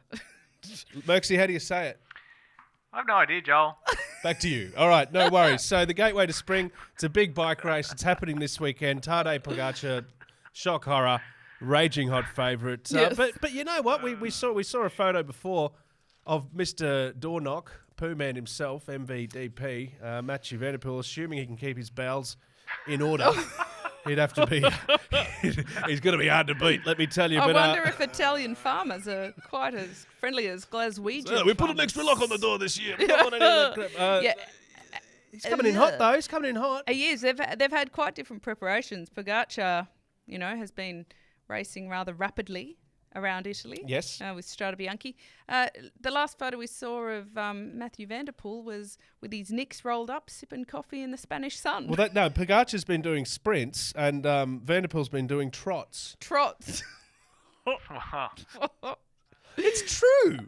Merksy, how do you say it? I have no idea, Joel. Back to you. All right, no worries. So the Gateway to Spring, it's a big bike race. It's happening this weekend. Tadej Pogacar, shock horror, raging hot favourite. Yes. But you know what? We saw a photo before of Mr. Doorknock, Pooh Man himself, MVDP, Matthew van der Poel, assuming he can keep his bowels in order. He'd have to be. He's going to be hard to beat, let me tell you. I wonder if Italian farmers are quite as friendly as Glaswegian. We put an extra lock on the door this year. We don't want any of that crap. He's coming in hot, though. He's coming in hot. He is. They've had quite different preparations. Pogacar, has been racing rather rapidly around Italy. Yes. With Strade Bianche. The last photo we saw of Matthew van der Poel was with his knicks rolled up, sipping coffee in the Spanish sun. Well, Pogacar's been doing sprints and Van der Poel's been doing trots. Trots. It's true.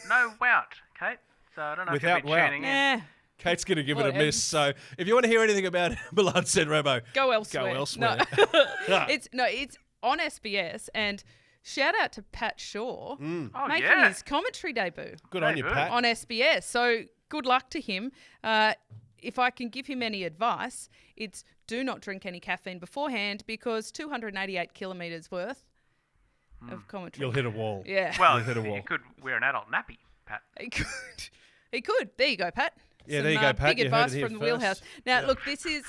No wout, Kate. So I don't know Without if you'll be tuning in. Kate's going to give it a miss. So if you want to hear anything about Milan San Remo, go elsewhere. No. It's on SBS, and shout out to Pat Shaw making his commentary debut. Good on you, Pat. On SBS. So good luck to him. If I can give him any advice, it's do not drink any caffeine beforehand, because 288 kilometres worth of commentary. You'll hit a wall. Yeah. Well, hit a wall. you could wear an adult nappy, Pat. He could. There you go, Pat. Yeah, there you go, Pat. Big advice from the Wheelhouse. Now, look, this is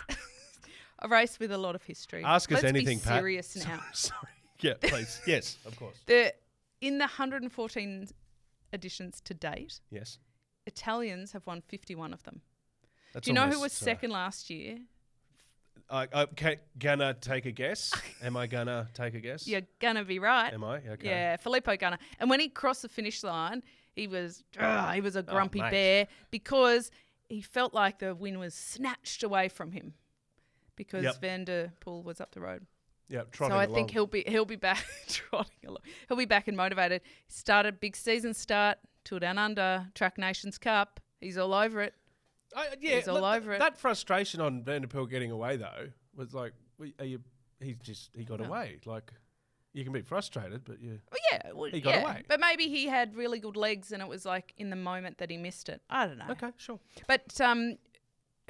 a race with a lot of history. Ask us Let's anything, be Pat. serious now. Sorry. Yeah, please. Yes, of course. In the 114 editions to date, yes, Italians have won 51 of them. That's Do you know who was second last year? Gonna take a guess? Am I gonna take a guess? You're gonna be right. Am I? Okay. Yeah, Filippo Ganna. And when he crossed the finish line, he was a grumpy bear, because he felt like the win was snatched away from him because Van der Poel was up the road. Yeah, trotting so I along. think he'll be back trotting along. He'll be back and motivated. Started big season start, Tour Down Under, Track Nations Cup. He's all over it. He's all over it. That frustration on Van der Poel getting away though was like, he got away. Like, you can be frustrated, but he got away. But maybe he had really good legs, and it was like in the moment that he missed it. I don't know. Okay, sure. But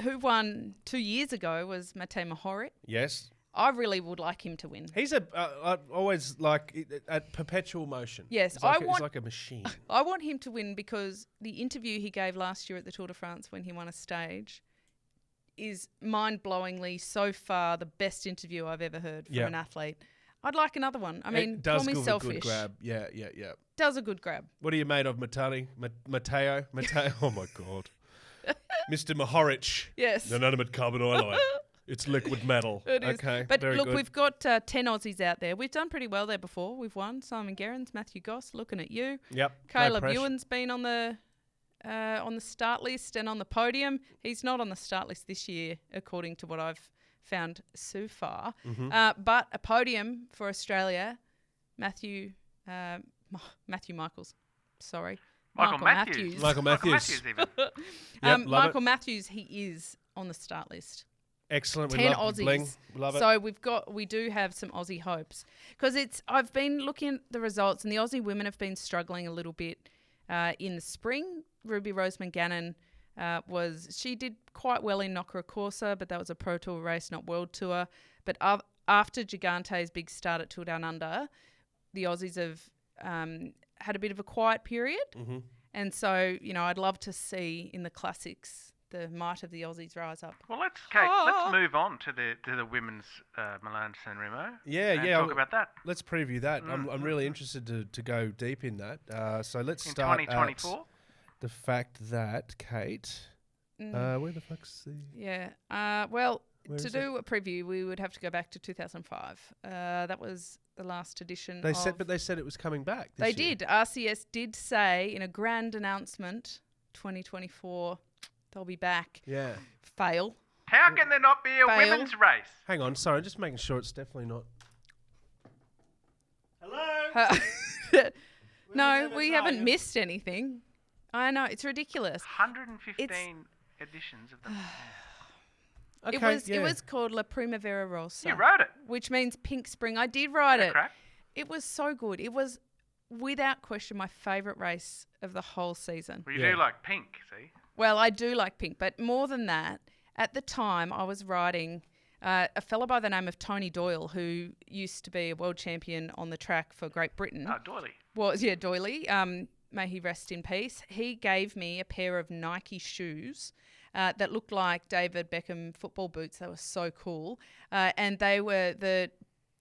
who won 2 years ago was Matej Mohoric. Yes. I really would like him to win. He's I always like a perpetual motion. Yes, he's like a machine. I want him to win because the interview he gave last year at the Tour de France when he won a stage is mind-blowingly so far the best interview I've ever heard from an athlete. I'd like another one. I mean, call me selfish. A good grab. Yeah. Does a good grab. What are you made of, Mateo? Oh my God. Mr. Mahorich. Yes. The inanimate carbon oil. It's liquid metal. It is. Okay. But very look, good. we've got 10 Aussies out there. We've done pretty well there before. We've won. Simon Gerrans, Matthew Goss, looking at you. Yep. Caleb Ewan's been on the start list and on the podium. He's not on the start list this year, according to what I've found so far. Mm-hmm. But a podium for Australia, Matthew Michaels. Sorry. Michael Matthews. Michael Matthews even. Michael Matthews, he is on the start list. Excellent. 10 we love Aussies. Bling. Love it. So we do have some Aussie hopes because I've been looking at the results and the Aussie women have been struggling a little bit in the spring. Ruby Roseman Gannon she did quite well in Nocera Corsa, but that was a Pro Tour race, not World Tour. But after Gigante's big start at Tour Down Under, the Aussies have had a bit of a quiet period. Mm-hmm. And so, I'd love to see in the classics the might of the Aussies rise up. Well, let's move on to the women's Milan San Remo. Talk about that. Let's preview that. I'm really interested to go deep in that. So let's start 2024. The fact that Kate, where the fuck's the? Yeah. To do a preview, we would have to go back to 2005. That was the last edition. They said it was coming back. They this year. did. RCS did say in a grand announcement, 2024. They'll be back. Yeah. Fail. How can there not be a women's race? Hang on, sorry, just making sure it's definitely not. Hello? No, we haven't missed anything. I know, it's ridiculous. 115 editions of them. Okay, it was called La Primavera Rossa. You wrote it. Which means pink spring. I did write it. Crack. It was so good. It was, without question, my favourite race of the whole season. Well, you do like pink, see? Well, I do like pink, but more than that, at the time I was riding a fellow by the name of Tony Doyle, who used to be a world champion on the track for Great Britain. Oh, Doyley. Doyley. May he rest in peace. He gave me a pair of Nike shoes that looked like David Beckham football boots. They were so cool. And the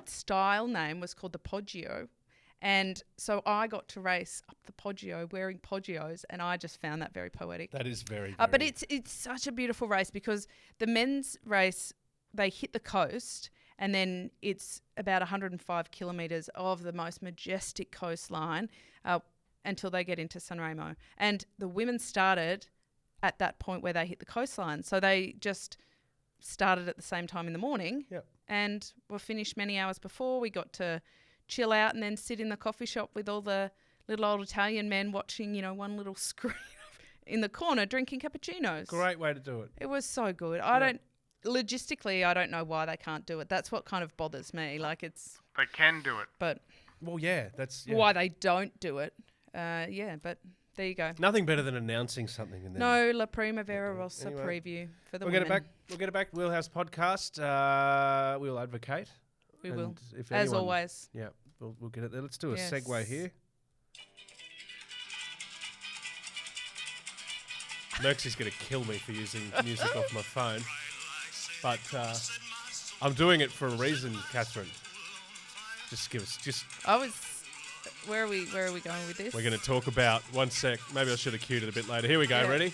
style name was called the Poggio. And so I got to race up the Poggio wearing Poggios, and I just found that very poetic. That is very, but it's such a beautiful race because the men's race, they hit the coast, and then it's about 105 kilometres of the most majestic coastline until they get into San Remo. And the women started at that point where they hit the coastline. So they just started at the same time in the morning and were finished many hours before. We got to chill out and then sit in the coffee shop with all the little old Italian men watching, one little screen in the corner drinking cappuccinos. Great way to do it. It was so good. Logistically, I don't know why they can't do it. That's what kind of bothers me. They can do it. But well, that's why they don't do it. But there you go. Nothing better than announcing something and then no La Primavera Rossa preview for the women. We'll get it back. Wheelhouse podcast. We'll advocate. We will. As always. Yeah, we'll get it there. Let's do a segue here. Merxie's going to kill me for using music off my phone. But I'm doing it for a reason, Catherine. Where are we going with this? We're going to talk about, one sec, maybe I should have cued it a bit later. Here we go, ready?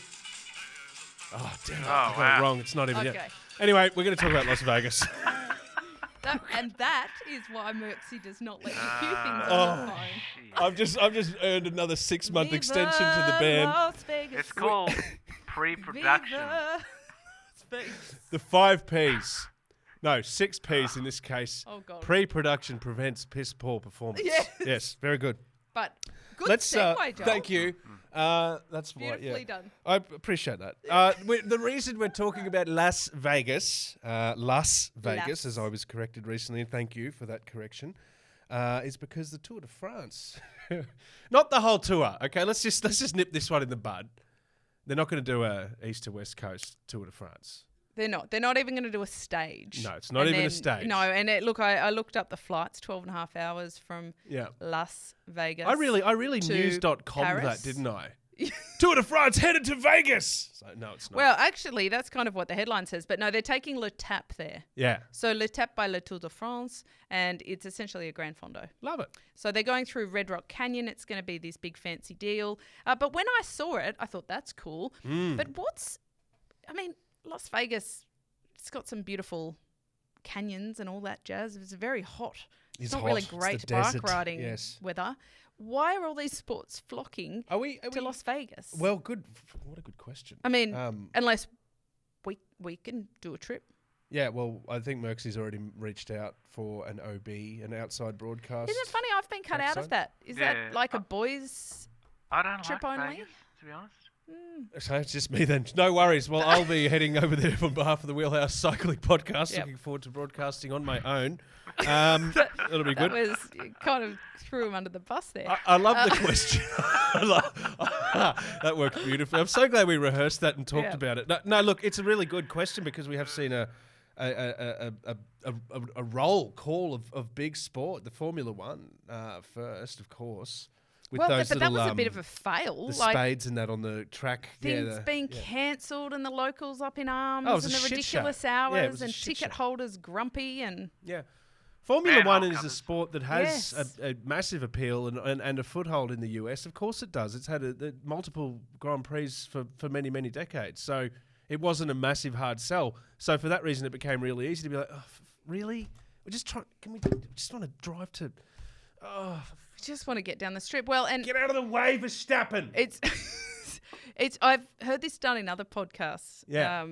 Oh, damn it. I got it wrong. It's not even yet. Anyway, we're going to talk about Las Vegas. That is why Merxie does not let me cue things on the phone. I've just earned another 6-month extension to the band. Las Vegas. It's called pre-production. The 5 Ps. No, 6 Ps in this case. Oh, God. Pre-production prevents piss poor performance. Yes, very good. But good segue, Joel. Thank you. That's beautifully done. I appreciate that. The reason we're talking about Las Vegas, as I was corrected recently, and thank you for that correction, is because the Tour de France, not the whole tour. Okay, let's just nip this one in the bud. They're not going to do a east to west coast Tour de France. They're not. They're not even going to do a stage. No, it's not even a stage. No, and I looked up the flights, 12.5 hours from Las Vegas. I really news.com that, didn't I? Tour de France headed to Vegas. So, no, it's not. Well, actually, that's kind of what the headline says. But no, they're taking L'Etape there. Yeah. So L'Etape by Le Tour de France, and it's essentially a Grand Fondo. Love it. So they're going through Red Rock Canyon. It's going to be this big fancy deal. But when I saw it, I thought that's cool. But Las Vegas, it's got some beautiful canyons and all that jazz. It's very hot. It's not really great bike riding weather. Why are all these sports flocking to Las Vegas? Well, good. What a good question. I mean, unless we can do a trip. Yeah, well, I think Merckx's already reached out for an OB, an outside broadcast. Isn't it funny? I've been cut out of that. Is that like a boys' I don't trip like only? Vegas, to be honest. So it's just me then. No worries. Well, I'll be heading over there on behalf of the Wheelhouse Cycling Podcast. Looking forward to broadcasting on my own. It'll be good. You kind of threw him under the bus there. I love the question. That worked beautifully. I'm so glad we rehearsed that and talked about it. No, look, it's a really good question because we have seen a roll call of big sport, the Formula One first, of course. With those but that was a bit of a fail. The spades and that on the track. Things being cancelled and the locals up in arms and the ridiculous hours and ticket holders grumpy and... Yeah. Formula One is a sport that has a massive appeal and a foothold in the US. Of course it does. It's had multiple Grand Prix for many, many decades. So it wasn't a massive hard sell. So for that reason, it became really easy to be like, really? We just want to drive to... just want to get down the strip. Well, and get out of the way, Verstappen. I've heard this done in other podcasts. Yeah.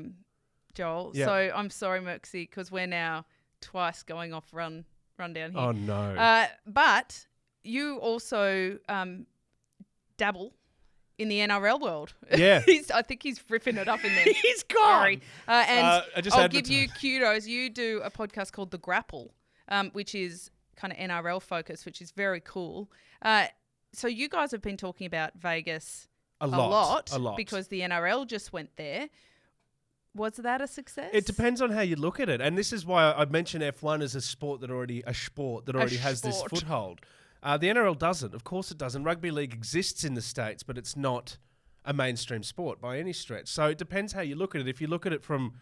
Joel. Yeah. So I'm sorry, Mercksy, because we're now twice going off run down here. Oh no. But you also dabble in the NRL world. Yeah. I think he's ripping it up in there. He's gone. Sorry. And I'll give you advertise. kudos. You do a podcast called The Grapple, which is kind of NRL focus, which is very cool. So you guys have been talking about Vegas a lot because the NRL just went there. Was that a success? It depends on how you look at it, and this is why I mention F1 as a sport that already has this foothold. The NRL doesn't. Of course it doesn't. Rugby league exists in the States, but it's not a mainstream sport by any stretch. So it depends how you look at it. If you look at it from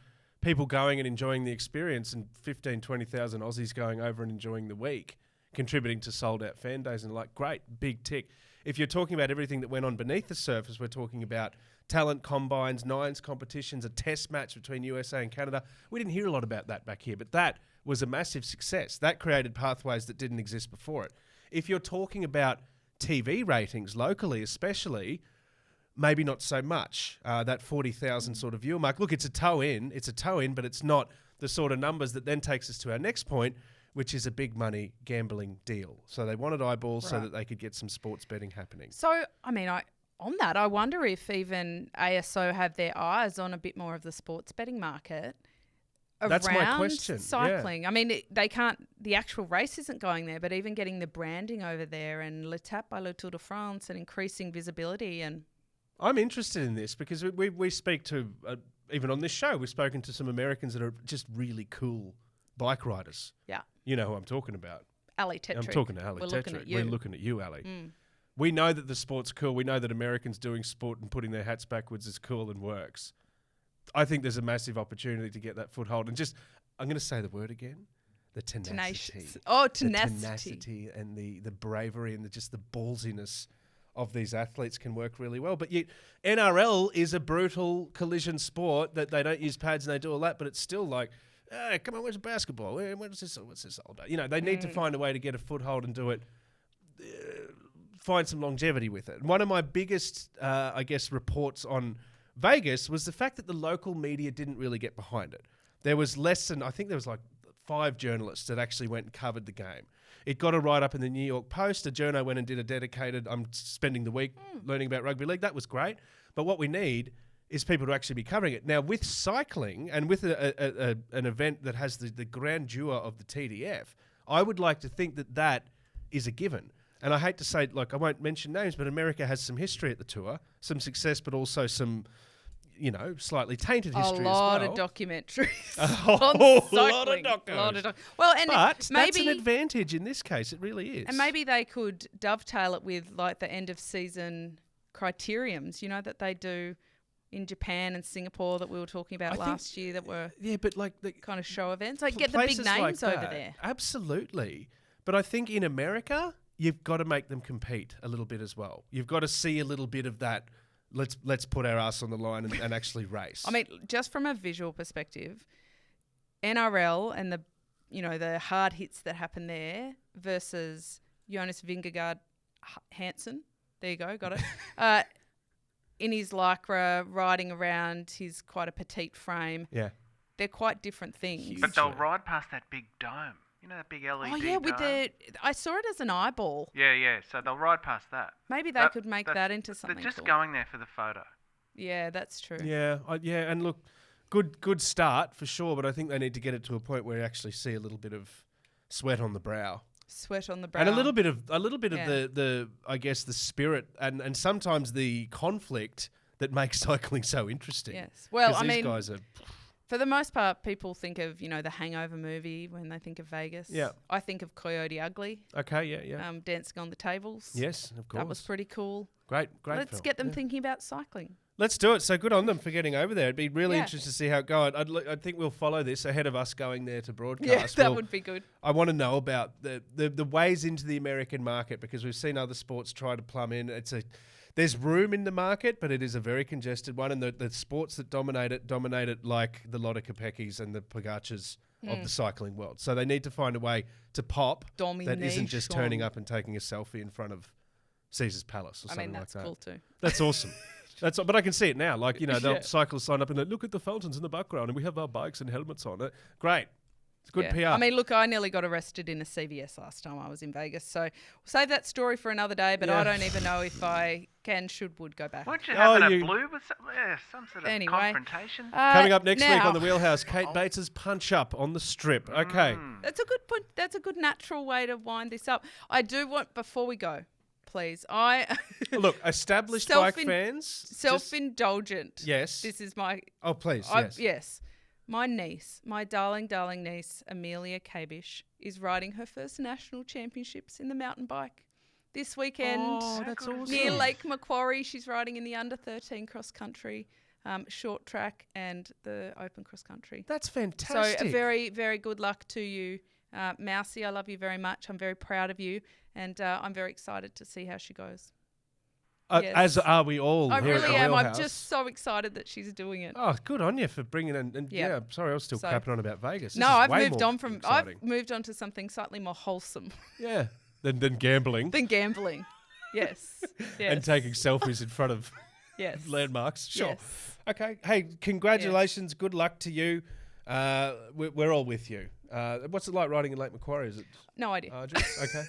people going and enjoying the experience and 15,000, 20,000 Aussies going over and enjoying the week, contributing to sold-out fan days and great, big tick. If you're talking about everything that went on beneath the surface, we're talking about talent combines, nines competitions, a test match between USA and Canada. We didn't hear a lot about that back here, but that was a massive success. That created pathways that didn't exist before it. If you're talking about TV ratings locally especially, maybe not so much. That 40,000 sort of viewer mark. Look, it's a toe in, but it's not the sort of numbers that then takes us to our next point, which is a big money gambling deal. So they wanted eyeballs so that they could get some sports betting happening. So, I mean, on that, I wonder if even ASO have their eyes on a bit more of the sports betting market That's my around question. cycling. Yeah. I mean, they can't, the actual race isn't going there, but even getting the branding over there and L'Etape by Le Tour de France and increasing visibility and... I'm interested in this because we speak to, even on this show, we've spoken to some Americans that are just really cool bike riders. Yeah. You know who I'm talking about. Ali Tetrick. I'm talking to Ali We're Tetrick. looking at you. We're looking at you, Ali. We know that the sport's cool. We know that Americans doing sport and putting their hats backwards is cool and works. I think there's a massive opportunity to get that foothold. And just, I'm going to say the word again, the tenacity. Tenacious. Oh, tenacity. The tenacity and the bravery and just the ballsiness of these athletes can work really well. But yet, NRL is a brutal collision sport that they don't use pads and they do all that, but it's still like, hey, come on, where's the basketball? What's this all about? You know, they need to find a way to get a foothold and do it, find some longevity with it. And one of my biggest, reports on Vegas was the fact that the local media didn't really get behind it. There was less than, I think there was 5 journalists that actually went and covered the game. It got a write-up in the New York Post. A journo went and did a dedicated, I'm spending the week learning about rugby league. That was great. But what we need is people to actually be covering it. Now, with cycling and with an event that has the grandeur of the TDF, I would like to think that is a given. And I hate to say, I won't mention names, but America has some history at the tour, some success, but also some slightly tainted history as well. A lot of documentaries. A whole lot of documentaries. But maybe that's an advantage in this case. It really is. And maybe they could dovetail it with like the end of season criteriums, that they do in Japan and Singapore that we were talking about last year that were but like the kind of show events. Like get the big names like over there. Absolutely. But I think in America, you've got to make them compete a little bit as well. You've got to see a little bit of that. Let's put our ass on the line and actually race. I mean, just from a visual perspective, NRL and the hard hits that happen there versus Jonas Vingegaard Hansen. There you go, got it. In his lycra, riding around his quite a petite frame. Yeah. They're quite different things. But they'll ride past that big dome. That big LED Oh, yeah, dome? I saw it as an eyeball. Yeah, so they'll ride past that. Maybe they could make that into something They're just cool. going there for the photo. Yeah, that's true. Yeah, and look, good start for sure, but I think they need to get it to a point where you actually see a little bit of sweat on the brow. Sweat on the brow. And a little bit of the I guess the spirit and sometimes the conflict that makes cycling so interesting. Yes. Well, these guys are... For the most part, people think of, the Hangover movie when they think of Vegas. Yeah. I think of Coyote Ugly. Okay, yeah. Dancing on the Tables. Yes, of course. That was pretty cool. Great Let's film. get them thinking about cycling. Let's do it. So good on them for getting over there. It'd be really interesting to see how it goes. I think we'll follow this ahead of us going there to broadcast. Yeah, that would be good. I want to know about the ways into the American market because we've seen other sports try to plumb in. There's room in the market, but it is a very congested one. And the sports that dominate it like the Lotte Kopeckys and the Pogacars of the cycling world. So they need to find a way to pop that isn't just turning up and taking a selfie in front of Caesar's Palace or something like that. That's cool too. That's awesome. But I can see it now. Like, they'll cyclists sign up and they look at the fountains in the background and we have our bikes and helmets on. Great. It's good PR. I mean, look, I nearly got arrested in a CVS last time I was in Vegas. So we'll save that story for another day, but I don't even know if I would go back. Weren't you having a blue with some sort of confrontation? Coming up next week on the Wheelhouse, Kate Bates's Punch Up on the Strip. Okay. That's a good point. That's a good natural way to wind this up. I do want, before we go, please, look, established bike fans. Self-indulgent. Yes. This is my... Oh, please, yes. Yes. My niece, my darling niece, Amelia Kabish, is riding her first national championships in the mountain bike this weekend. Oh, that's awesome. Near Lake Macquarie. She's riding in the under-13 cross-country, short track and the open cross-country. That's fantastic. So a very, very good luck to you, Mousy. I love you very much. I'm very proud of you, and I'm very excited to see how she goes. Yes. As are we all. I here really at am. Wheelhouse. I'm just so excited that she's doing it. Oh, good on you for bringing in. And sorry, I was still crapping on about Vegas. I've moved on to something slightly more wholesome. Yeah, than gambling. Yes. And taking selfies in front of landmarks. Sure. Yes. Okay. Hey, congratulations. Yes. Good luck to you. We're all with you. What's it like riding in Lake Macquarie? Is it? No idea. Okay.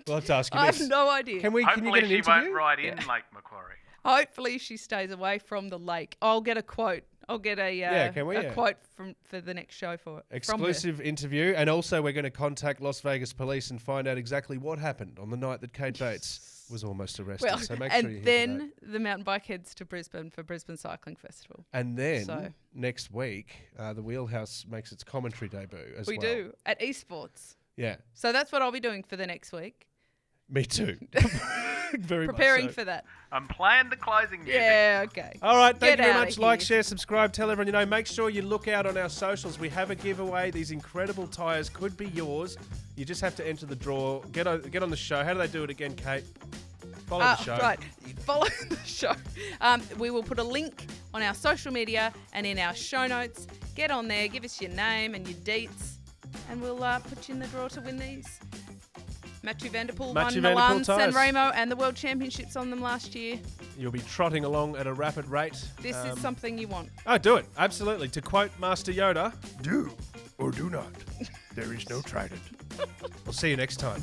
We'll have to ask you I next. have no idea. Can you get an interview? Hopefully she won't ride in Lake Macquarie. Hopefully she stays away from the lake. I'll get a quote. I'll get a quote for the next show for it. Exclusive interview. And also we're going to contact Las Vegas police and find out exactly what happened on the night that Kate Bates was almost arrested. Well, so make sure you hear then the mountain bike heads to Brisbane for Brisbane Cycling Festival. And then next week, the Wheelhouse makes its commentary debut as well. We do, at eSports. Yeah. So that's what I'll be doing for the next week. Me too. Very Preparing much so. for that. I'm playing the closing music. Yeah, okay. All right, thank you very much. Here. Like, share, subscribe, tell everyone you know. Make sure you look out on our socials. We have a giveaway. These incredible tyres could be yours. You just have to enter the draw. Get on the show. How do they do it again, Kate? Follow the show. Right, follow the show. We will put a link on our social media and in our show notes. Get on there, give us your name and your deets, and we'll put you in the draw to win these. Matthew Vanderpool won Milan San Remo and the World Championships on them last year. You'll be trotting along at a rapid rate. This is something you want. Oh, do it. Absolutely. To quote Master Yoda, do or do not. There is no trident. We'll see you next time.